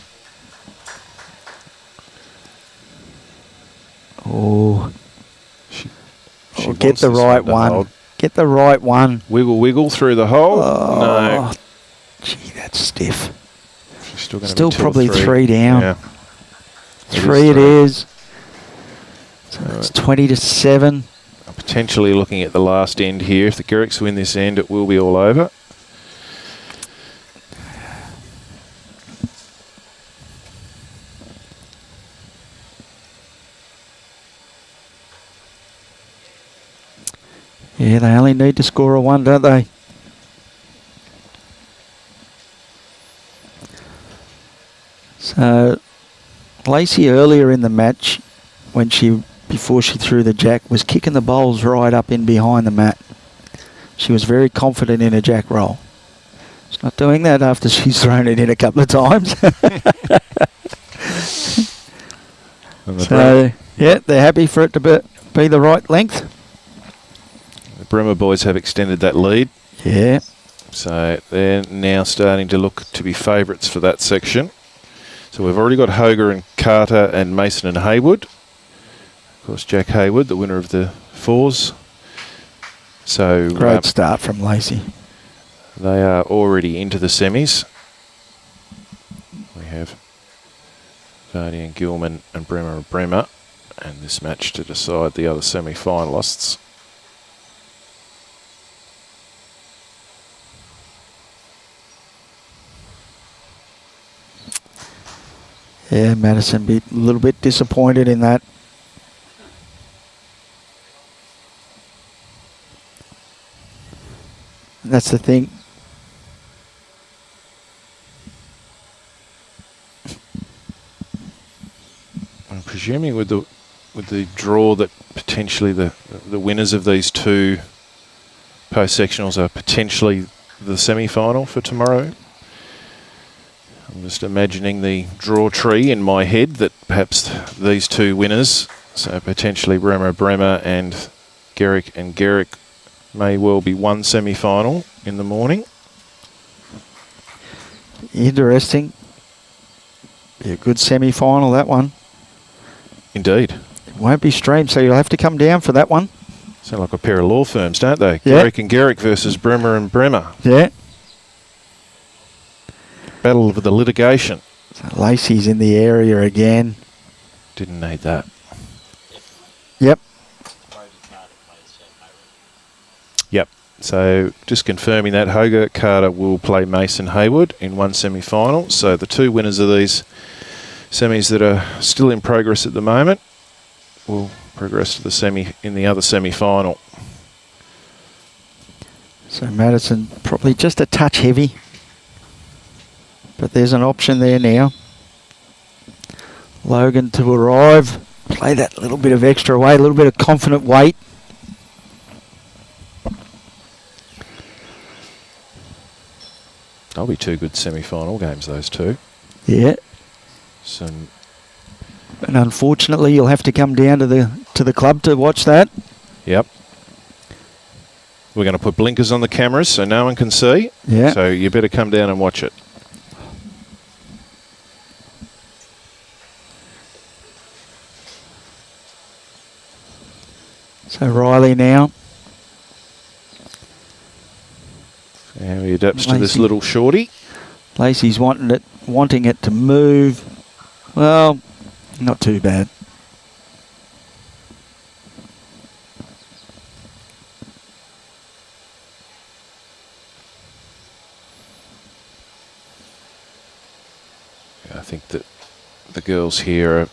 She Oh, get wants the this right to one. hold. Get the right one. Wiggle through the hole. No. Oh, gee, that's stiff. She's still going to Still be 2 or probably 3. 3 down. Yeah. 3 it is. So Right. it's 20-7. Potentially looking at the last end here. If the Gerricks win this end, it will be all over. Yeah, they only need to score a 1, don't they? So, Lacey earlier in the match, before she threw the jack, was kicking the bowls right up in behind the mat. She was very confident in a jack roll. She's not doing that after she's thrown it in a couple of times. So, yeah, they're happy for it to be the right length. The Bremer boys have extended that lead. Yeah. So they're now starting to look to be favourites for that section. So we've already got Hoger and Carter and Mason and Haywood. Of course, Jack Haywood, the winner of the 4s. So Great start from Lacey. they are already into the semis. We have Vardy and Gilman and Bremer, and this match to decide the other semi-finalists. Yeah, Madysen be a little bit disappointed in that. That's the thing. I'm presuming with the draw that potentially the winners of these 2 post-sectionals are potentially the semi-final for tomorrow. I'm just imagining the draw tree in my head that perhaps these 2 winners, so potentially Bremer and Garrick may well be one semi-final in the morning. Interesting. Be a good semi-final, that one. Indeed. It won't be streamed, so you'll have to come down for that one. Sound like a pair of law firms, don't they? Yeah. Gerick and Garrick versus Bremer and Bremer. Yeah. Battle of the litigation. So Lacey's in the area again. Didn't need that. Yep. Yep. So just confirming that Hoger Carter will play Mason Haywood in one semi-final. So the 2 winners of these semis that are still in progress at the moment will progress to the other semi-final. So Madysen probably just a touch heavy. But there's an option there now. Logan to arrive. Play that little bit of extra weight, a little bit of confident weight. They'll be two good semi-final games, those two. Yeah. Some. And unfortunately, you'll have to come down to the club to watch that. Yep. We're going to put blinkers on the cameras so no one can see. Yeah. So you better come down and watch it. So Riley now. See how he adapts to this Lacey. little shorty. Lacey's wanting it to move. Well, not too bad. I think that the girls here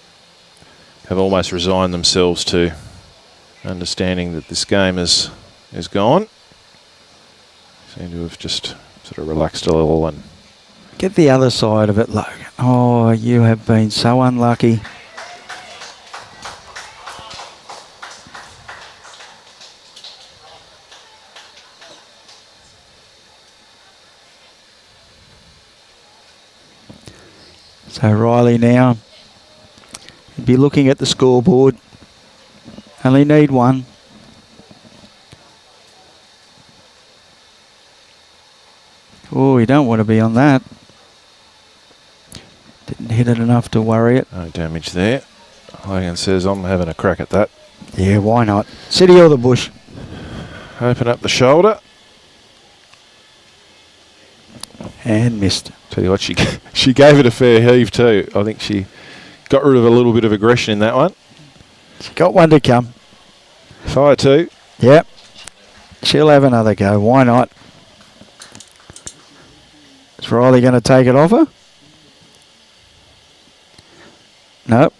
have almost resigned themselves to understanding that this game is gone. Seem to have just sort of relaxed a little and Get the other side of it, Logan. Oh, you have been so unlucky. So Riley now, he'd be looking at the scoreboard. Only need one. Oh, you don't want to be on that. Didn't hit it enough to worry it. no damage there. Logan says, I'm having a crack at that. Yeah, why not? City or the bush? Open up the shoulder. And missed. Tell you what, she gave it a fair heave too. I think she got rid of a little bit of aggression in that one. She's got one to come. Fire two. Yep. She'll have another go. Why not? Is Riley going to take it off her? Nope.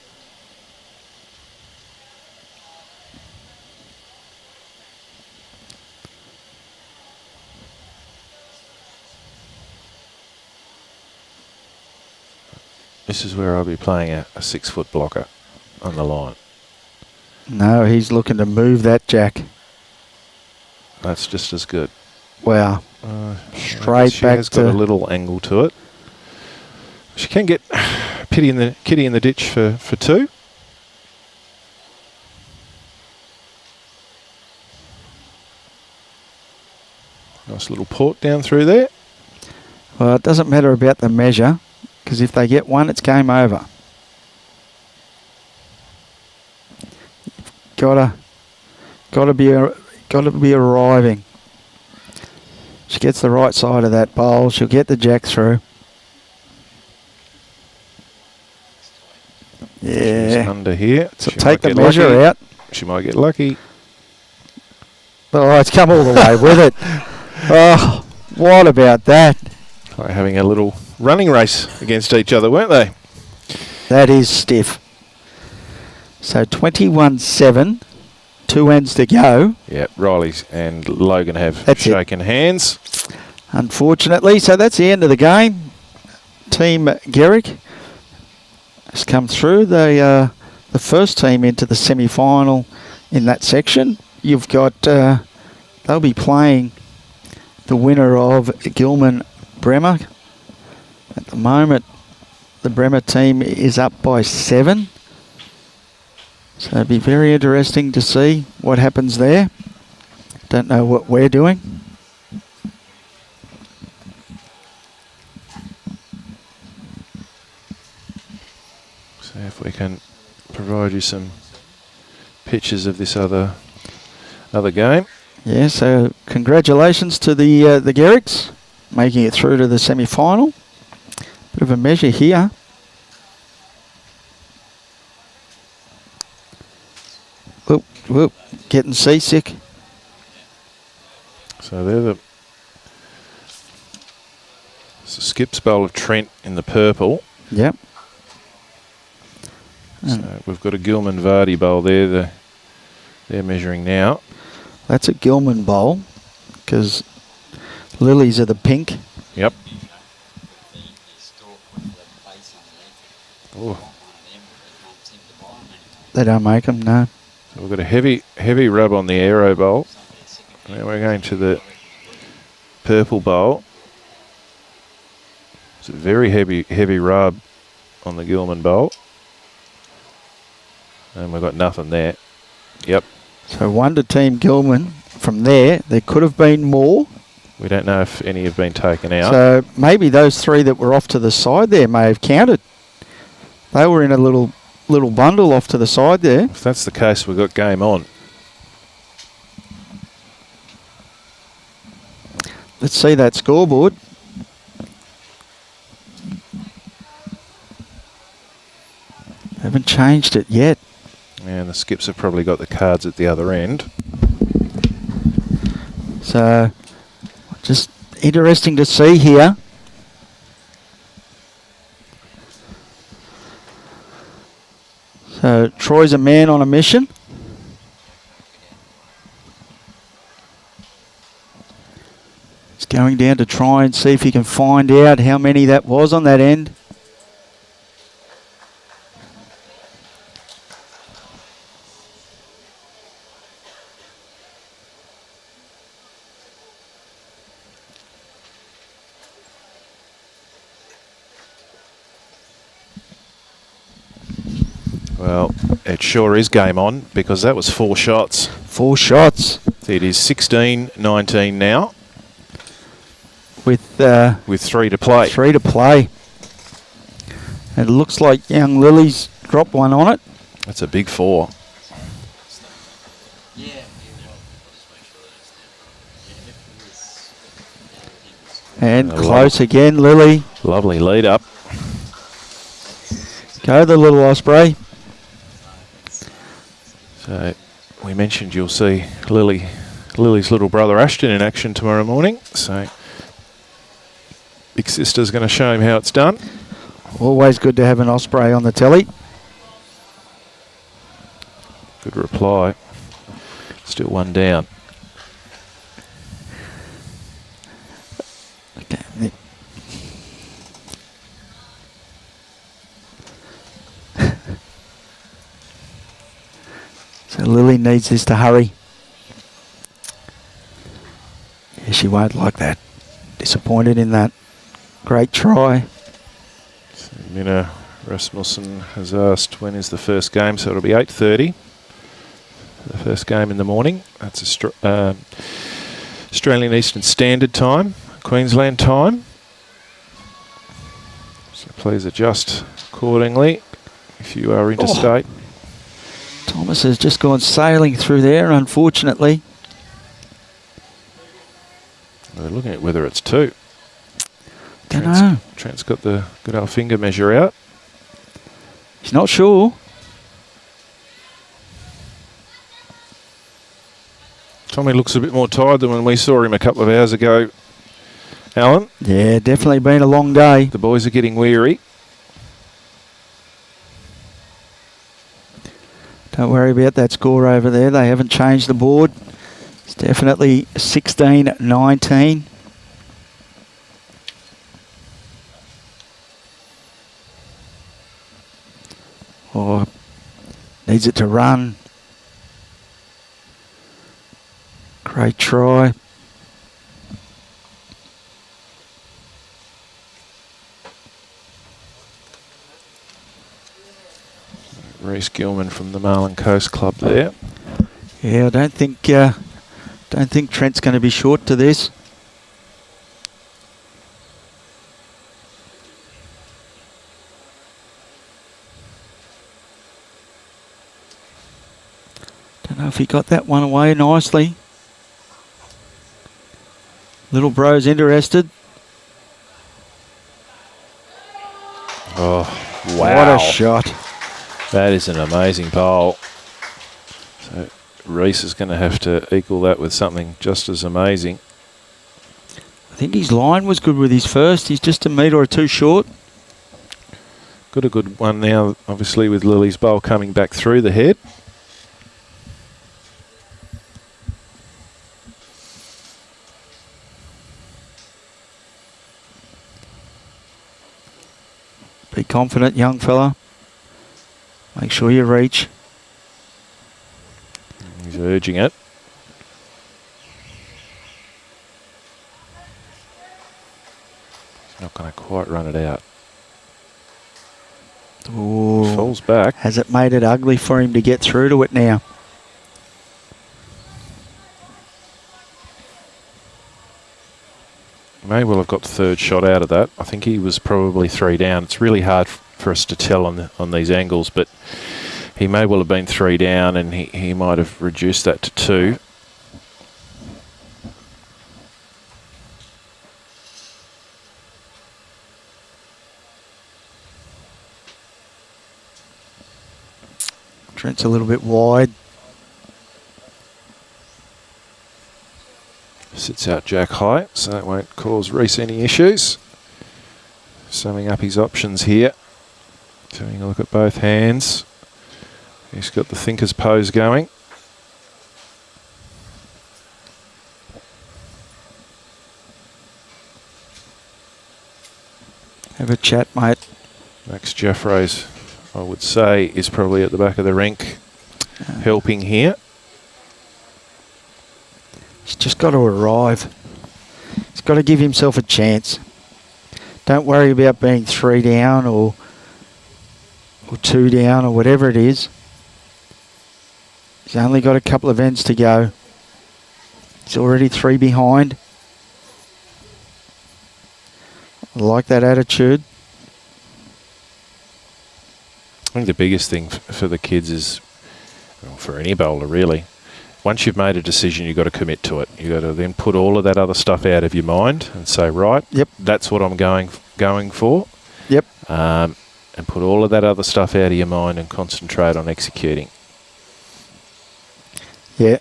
This is where I'll be playing a 6-foot blocker on the line. No, he's looking to move that jack. That's just as good. Wow. Straight she back has got a little angle to it. She can get kitty in the ditch for two. Nice little port down through there. Well, it doesn't matter about the measure, because if they get one, it's game over. Gotta be arriving. She gets the right side of that bowl. She'll get the jack through. She's Yeah. under here. So She take might the get measure lucky. out. She might get lucky. Oh, it's come all the way with it. Oh, what about that? Like having a little running race against each other, weren't they? That is stiff. So 21-7, 2 ends to go, Yeah, Riley and Logan have That's it. shaken hands. unfortunately. So that's the end of the game. Team Gerick has come through. The first team into the semi-final in that section. You've got, they'll be playing the winner of Gilman Bremer. At the moment, the Bremer team is up by 7. So it'd be very interesting to see what happens there. Don't know what we're doing. So if we can provide you some pictures of this other game. Yeah, so congratulations to the Gerricks making it through to the semi-final. Bit of a measure here. Whoop, whoop, getting seasick. So they're the Skip's Bowl of Trent in the purple. Yep. So we've got a Gilman Vardy bowl there. They're measuring now. That's a Gilman bowl because lilies are the pink. Yep. The stalk with the base on the edge. Oh. One of them, they can't seem to buy them anymore. They don't make them, no. So we've got a heavy rub on the aero bowl. Some of their second And then we're going to the purple bowl. It's a very heavy rub on the Gilman bowl. And we've got nothing there. Yep. So 1 to Team Gilman. From there could have been more. We don't know if any have been taken out. So maybe those 3 that were off to the side there may have counted. They were in a little bundle off to the side there. If that's the case, we've got game on. Let's see that scoreboard. Haven't changed it yet. And the skips have probably got the cards at the other end. So, just interesting to see here. So, Troy's a man on a mission. He's going down to try and see if he can find out how many that was on that end. Well, it sure is game on because that was 4 shots. 4 shots. It is 16-19 now. With 3 to play. 3 to play. It looks like young Lily's dropped one on it. That's a big 4. And close again, Lily. Lovely lead up. Go the little Osprey. So we mentioned you'll see Lily's little brother Ashton in action tomorrow morning. So big sister's going to show him how it's done. Always good to have an Osprey on the telly. Good reply. Still 1 down. Okay. So Lily needs this to hurry. Yeah, she won't like that. Disappointed in that. Great try. So Minna Rasmussen has asked when is the first game, so it'll be 8:30. The first game in the morning. That's Australian Eastern Standard Time, Queensland time. So please adjust accordingly if you are interstate. Thomas has just gone sailing through there, unfortunately. We're looking at whether it's 2. Don't know. Trent's got the good old finger measure out. He's not sure. Tommy looks a bit more tired than when we saw him a couple of hours ago, Alan. Yeah, definitely been a long day. The boys are getting weary. Don't worry about that score over there. They haven't changed the board. It's definitely 16-19. Oh, needs it to run. Great try. Reece Gilman from the Marlin Coast Club there. Yeah, I don't think Trent's going to be short to this. Don't know if he got that one away nicely. Little bro's interested. Oh, wow. What a shot. That is an amazing bowl. So Reece is going to have to equal that with something just as amazing. I think his line was good with his first. He's just a metre or 2 short. Got a good one now, obviously, with Lily's bowl coming back through the head. Be confident, young fella. Make sure you reach. He's urging it. Not going to quite run it out. Ooh. Falls back. Has it made it ugly for him to get through to it now? May well have got the third shot out of that. I think he was probably 3 down. It's really hard for us to tell on these angles, but he may well have been 3 down, and he might have reduced that to 2. Trent's a little bit wide. Sits out Jack high, so that won't cause Reece any issues. Summing up his options here. Taking a look at both hands. He's got the thinker's pose going. Have a chat, mate. Max Jeffreys, I would say, is probably at the back of the rink helping here. He's just got to arrive. He's got to give himself a chance. Don't worry about being 3 down or 2 down or whatever it is. He's only got a couple of ends to go. He's already 3 behind. I like that attitude. I think the biggest thing for the kids is, well, for any bowler really, once you've made a decision, you've got to commit to it. You've got to then put all of that other stuff out of your mind and say, right, yep, that's what I'm going for. Yep. And put all of that other stuff out of your mind and concentrate on executing. Yeah,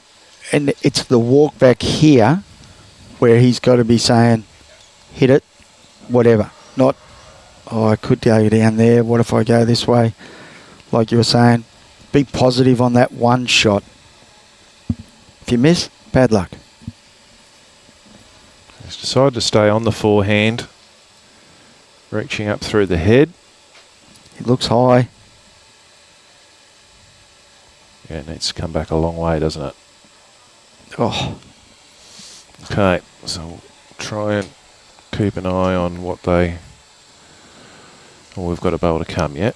and it's the walk back here where he's got to be saying, hit it, whatever. Not, oh, I could go down there. What if I go this way? Like you were saying, be positive on that one shot. If you miss, bad luck. He's decided to stay on the forehand, reaching up through the head. It looks high. Yeah, it needs to come back a long way, doesn't it? Oh. Okay, so we'll try and keep an eye on what they... Well, we've got a bowl to come yet.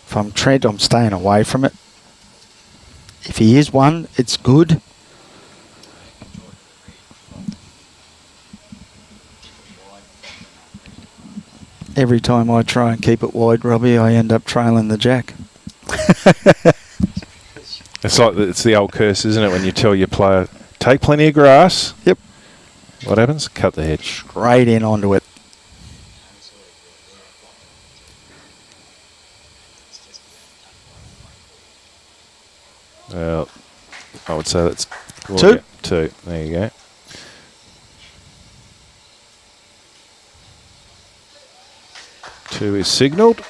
If I'm Trent, I'm staying away from it. If he is one, it's good. Every time I try and keep it wide, Robbie, I end up trailing the jack. It's like it's the old curse, isn't it? When you tell your player, take plenty of grass. Yep. What happens? Cut the head. Straight in onto it. Well, I would say that's... Well, 2. Yeah, 2. There you go. Two is signalled.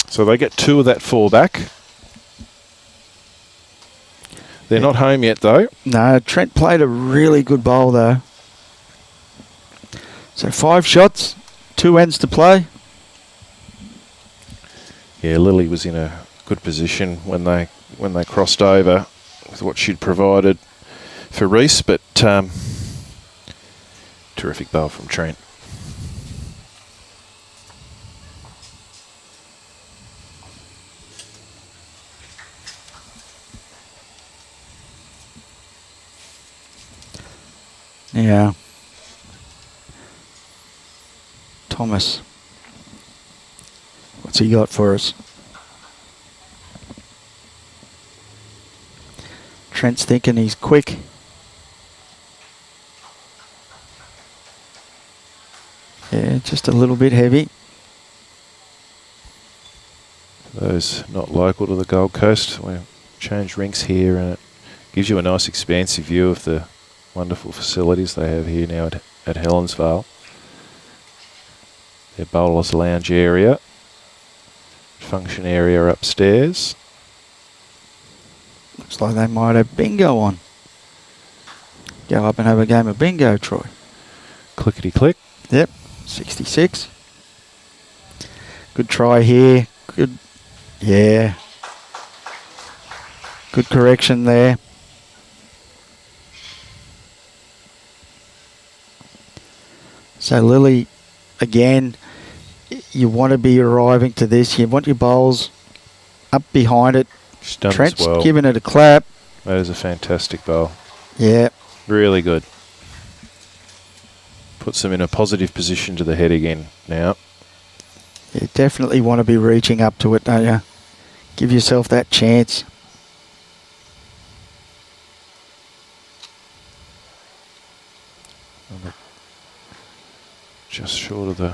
So they get 2 of that 4 back. They're not home yet, though. No, Trent played a really good bowl, though. So 5 shots, 2 ends to play. Yeah, Lily was in a good position when they crossed over with what she'd provided for Reece, but terrific bowl from Trent. Yeah. Thomas. What's he got for us? Trent's thinking he's quick. Yeah, just a little bit heavy. For those not local to the Gold Coast, we've changed rinks here, and it gives you a nice expansive view of the wonderful facilities they have here now at Helensvale. Their bowler's lounge area, function area upstairs. Looks like they might have bingo on. Go up and have a game of bingo, Troy. Clickety click. Yep, 66. Good try here. Good, yeah. Good correction there. So Lily, again, you want to be arriving to this. You want your bowls up behind it. She's done Trent's this well. giving it a clap. That is a fantastic bowl. Yeah. Really good. Puts them in a positive position to the head again now. You definitely want to be reaching up to it, don't you? Give yourself that chance. Just short of the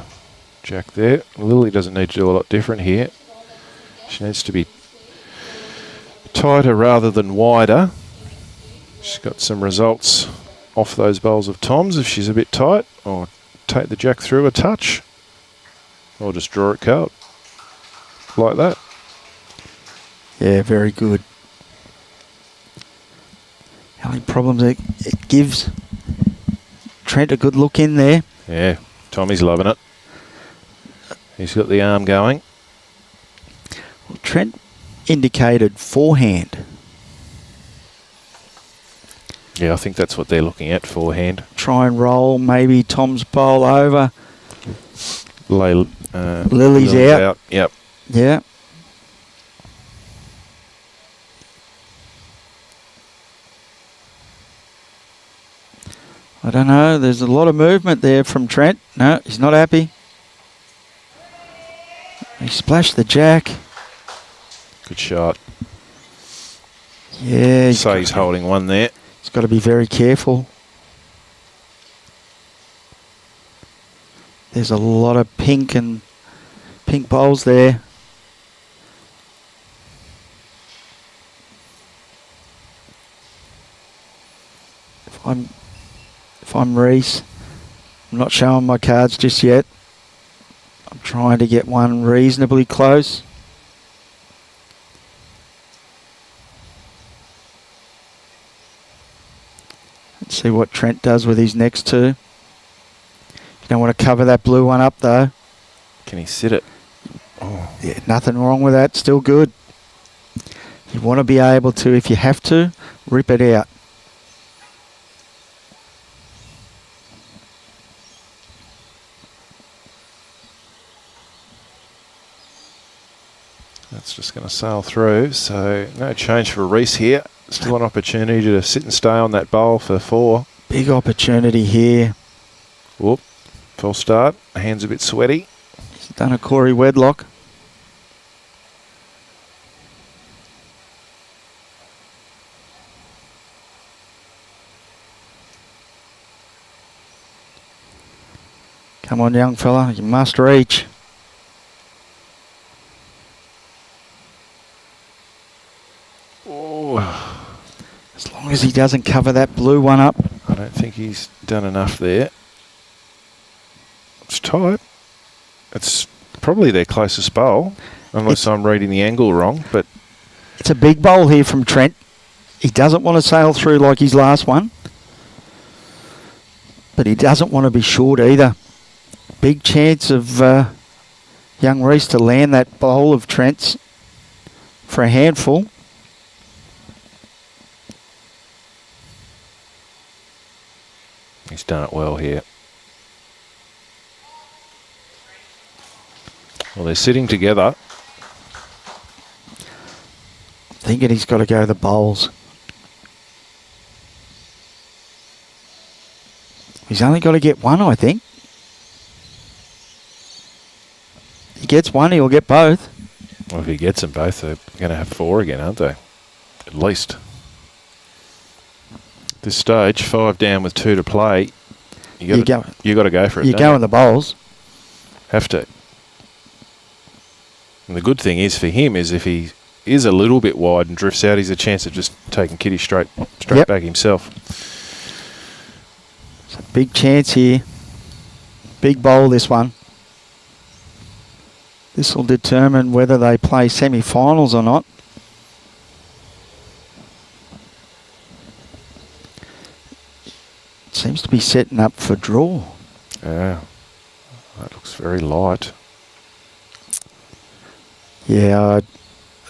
jack there. Lily doesn't need to do a lot different here. She needs to be tighter rather than wider. She's got some results off those bowls of Tom's if she's a bit tight, or take the jack through a touch, or just draw it cold like that. Yeah, very good. How many problems it gives Trent a good look in there. Yeah, Tommy's loving it. He's got the arm going. Well, Trent indicated forehand. Yeah, I think that's what they're looking at, forehand. Try and roll maybe Tom's bowl over. Lily's out. Yep. Yeah. I don't know. There's a lot of movement there from Trent. No, he's not happy. He splashed the jack. Good shot. Yeah. So he's holding one there. He's got to be very careful. There's a lot of pink bowls there. If I'm Reese, I'm not showing my cards just yet. I'm trying to get one reasonably close. Let's see what Trent does with his next two. You don't want to cover that blue one up though. Can he sit it? Oh. Yeah, nothing wrong with that. Still good. You want to be able to, if you have to, rip it out. That's just going to sail through, so no change for Reese here. Still an opportunity to sit and stay on that bowl for 4. Big opportunity here. Whoop, false start. Hands a bit sweaty. He's done a Corey Wedlock. Come on, young fella, you must reach. As long as he doesn't cover that blue one up. I don't think he's done enough there. It's tight. It's probably their closest bowl, unless I'm reading the angle wrong. But it's a big bowl here from Trent. He doesn't want to sail through like his last one, but he doesn't want to be short either. Big chance of young Reese to land that bowl of Trent's for a handful. He's done it well here. Well, they're sitting together. Thinking he's got to go the bowls. He's only got to get one, I think. He gets one, he'll get both. Well, if he gets them both, they're going to have 4 again, aren't they? At least. This stage, 5 down with 2 to play. You got to go for it. You go in the bowls. Have to. And the good thing is for him is if he is a little bit wide and drifts out, he's a chance of just taking Kitty straight back himself. It's a big chance here. Big bowl, this one. This will determine whether they play semi-finals or not. Seems to be setting up for draw. Yeah, that looks very light. Yeah, I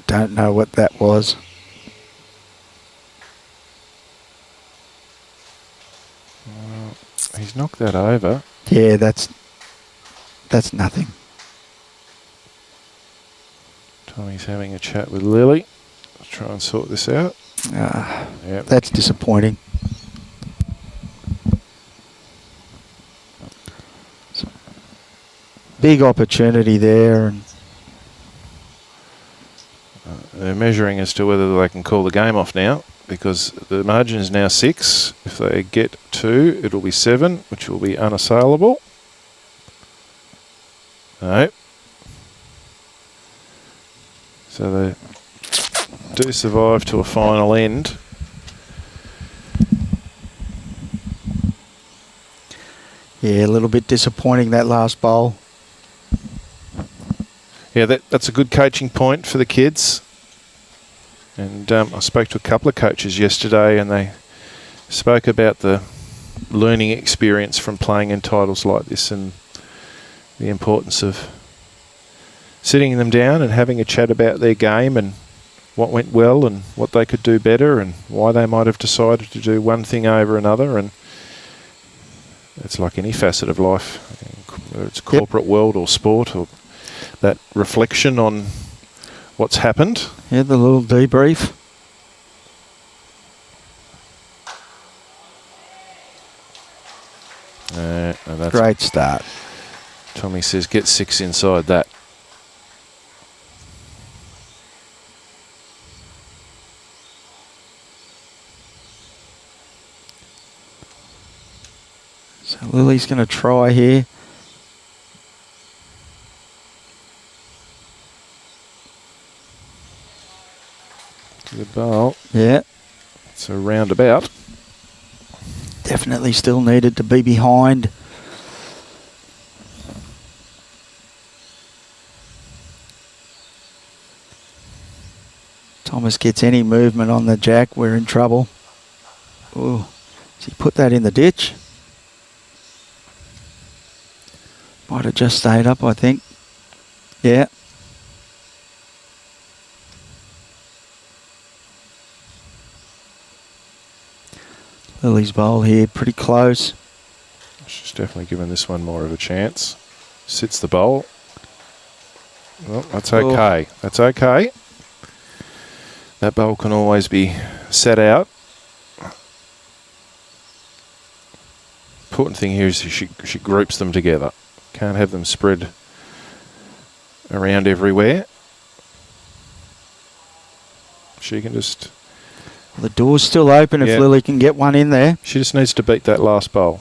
don't know what that was. He's knocked that over. Yeah, that's nothing. Tommy's having a chat with Lily. Let's try and sort this out. Yep. That's disappointing. Big opportunity there, and They're measuring as to whether they can call the game off now, because the margin is now 6. If they get 2, it'll be 7, which will be unassailable. No. So they do survive to a final end. yeah, a little bit disappointing that last bowl. Yeah, that's a good coaching point for the kids. And I spoke to a couple of coaches yesterday, and they spoke about the learning experience from playing in titles like this and the importance of sitting them down and having a chat about their game and what went well and what they could do better and why they might have decided to do one thing over another. And it's like any facet of life, whether it's corporate world or sport, or that reflection on what's happened. Yeah, the little debrief. And that's Great start. Tommy says get 6 inside that. So Lily's going to try here. Good bowl. Yeah, It's a roundabout. definitely still needed to be behind. Thomas gets any movement on the jack, we're in trouble. Ooh, does he put that in the ditch? Might have just stayed up, I think. Yeah. Lily's bowl here, pretty close. She's definitely given this one more of a chance. Sits the bowl. Well, that's okay. That's okay. That bowl can always be set out. Important thing here is she groups them together. Can't have them spread around everywhere. She can just... The door's still open if Lily can get one in there. She just needs to beat that last bowl.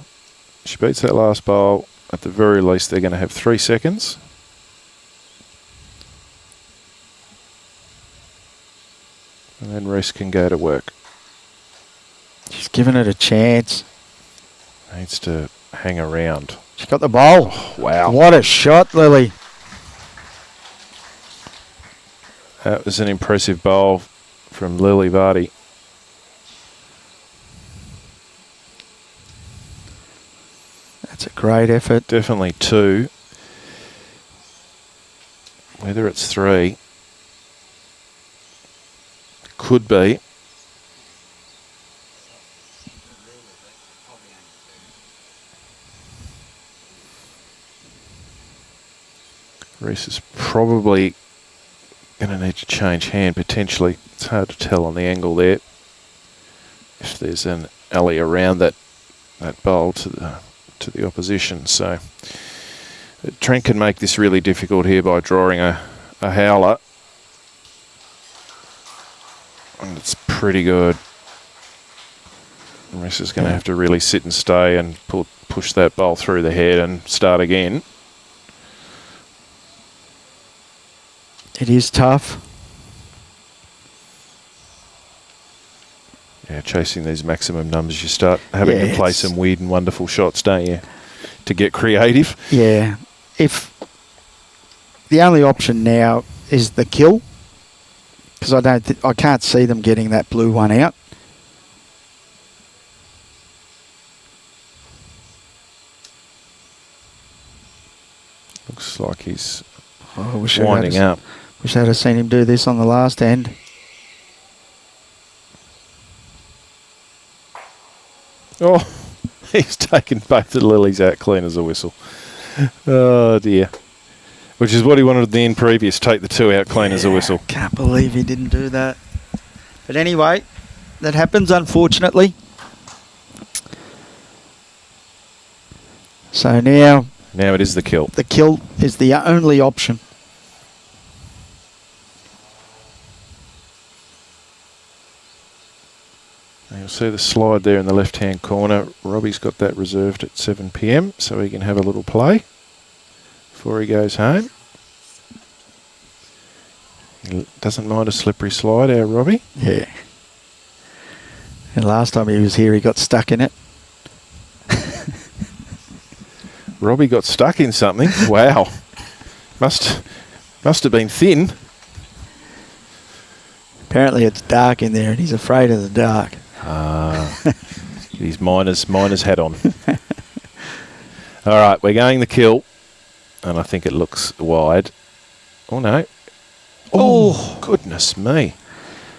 She beats that last bowl, at the very least they're going to have 3 seconds. And then rest can go to work. She's given it a chance. Needs to hang around. She's got the bowl. Oh, wow. What a shot, Lily. That was an impressive bowl from Lily Vardy. That's a great effort. Definitely 2. Whether it's 3. Could be. Reese is probably going to need to change hand potentially. It's hard to tell on the angle there. If there's an alley around that bowl to the opposition. So Trent can make this really difficult here by drawing a howler. And it's pretty good. Reese is going to have to really sit and stay and push that bowl through the head and start again. It is tough. Yeah, chasing these maximum numbers, you start having to play some weird and wonderful shots, don't you? To get creative. Yeah. If the only option now is the kill, because I can't see them getting that blue one out. Looks like he's winding up. Wish I'd have seen him do this on the last end. Oh, He's taken both the lilies out clean as a whistle. Oh, dear. Which is what he wanted in the end previous, take the 2 out clean as a whistle. Can't believe he didn't do that. But anyway, that happens, unfortunately. So now Now it is the kill. the kill is the only option. You'll see the slide there in the left-hand corner. Robbie's got that reserved at 7 p.m, so he can have a little play before he goes home. He doesn't mind a slippery slide, our Robbie. Yeah. And last time he was here, he got stuck in it. Robbie got stuck in something. Wow. Must have been thin. Apparently it's dark in there and he's afraid of the dark. His miner's hat on. All right, we're going the kill. And I think it looks wide. Oh, no. Oh, goodness me.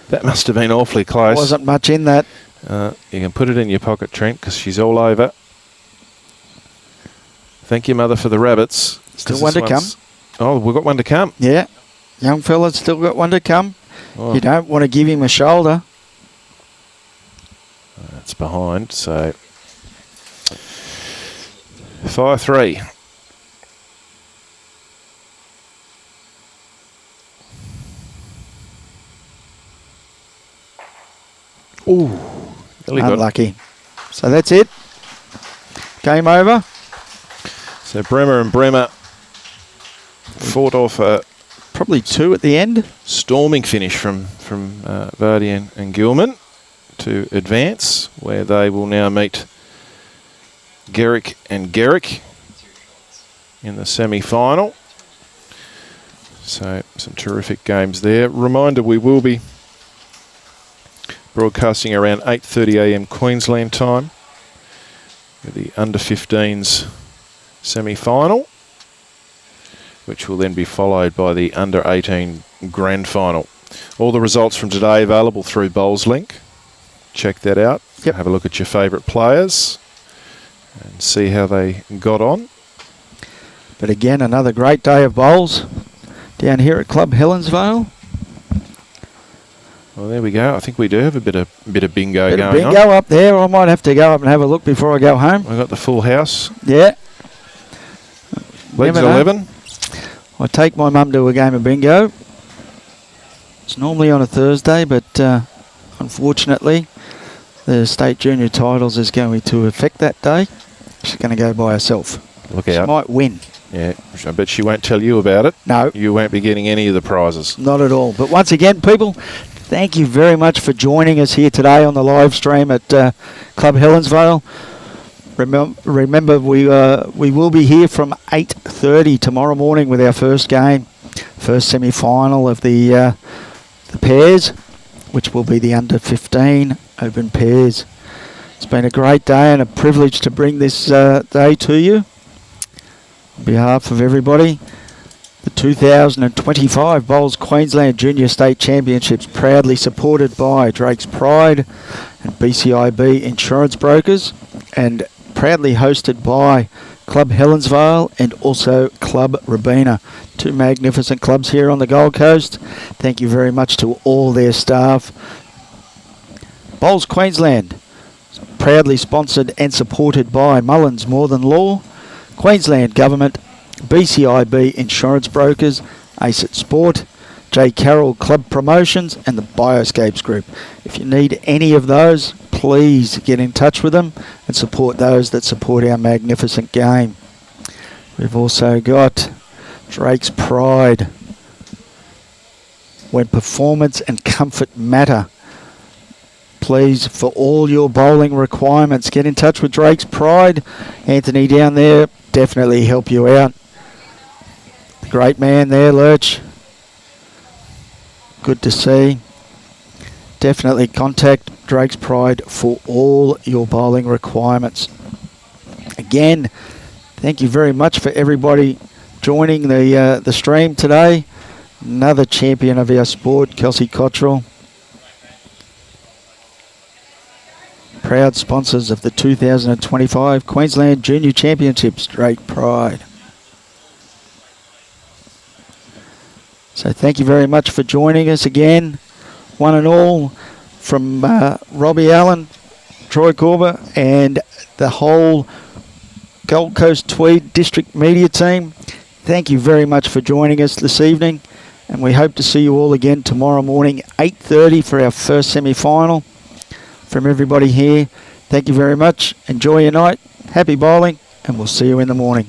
That must have been awfully close. Wasn't much in that. You can put it in your pocket, Trent, because she's all over. Thank you, Mother, for the rabbits. Still one to come. Oh, we've got one to come. Yeah. Young fella's still got one to come. Oh. You don't want to give him a shoulder. That's behind, so... Fire 3. Ooh, nearly got it. Unlucky. So that's it. Game over. So Bremer and Bremer fought off a Probably 2 at the end. storming finish from Madysen and Gilman to advance, where they will now meet Gerick and Garrick in the semi-final. So some terrific games there. Reminder, we will be broadcasting around 8:30 a.m. Queensland time with the under-15s semi-final, which will then be followed by the under-18 grand final. All the results from today available through Bowls Link. Check that out. Yep. Have a look at your favourite players and see how they got on. But again, another great day of bowls down here at Club Helensvale. Well, there we go. I think we do have a bit of bingo Bit of going on. bingo up there. I might have to go up and have a look before I go home. We've got the full house. Yeah. Legs Never know. 11. I take my mum to a game of bingo. It's normally on a Thursday, but unfortunately, the state junior titles is going to affect that day. She's going to go by herself. Look She out. might win. Yeah, I bet she won't tell you about it. No, You won't be getting any of the prizes. not at all. But once again, people, thank you very much for joining us here today on the live stream at Club Helensvale. Remember, we will be here from 8:30 tomorrow morning with our first game, first semi-final of the pairs, which will be the under-15 open pairs. It's been a great day and a privilege to bring this day to you. On behalf of everybody, the 2025 Bowls Queensland Junior State Championships, proudly supported by Drake's Pride and BCIB Insurance Brokers, and proudly hosted by Club Helensvale and also Club Rabina. 2 magnificent clubs here on the Gold Coast. Thank you very much to all their staff. Bowls Queensland, proudly sponsored and supported by Mullins More Than Law, Queensland Government, BCIB Insurance Brokers, ACET Sport, J. Carroll Club Promotions and the Bioscapes Group. If you need any of those, please get in touch with them and support those that support our magnificent game. We've also got Drake's Pride. When performance and comfort matter, please, for all your bowling requirements, get in touch with Drake's Pride. Anthony down there, definitely help you out. Great man there, Lurch. Good to see. Definitely contact Drake's Pride for all your bowling requirements. Again, thank you very much for everybody joining the stream today. Another champion of our sport, Kelsey Cottrell. proud sponsors of the 2025 Queensland Junior Championship Straight Pride. So thank you very much for joining us again, one and all, from Robbie Allen, Troy Corber, and the whole Gold Coast Tweed District Media team. Thank you very much for joining us this evening, and we hope to see you all again tomorrow morning, 8:30 for our first semi-final. From everybody here, thank you very much. Enjoy your night. Happy bowling, and we'll see you in the morning.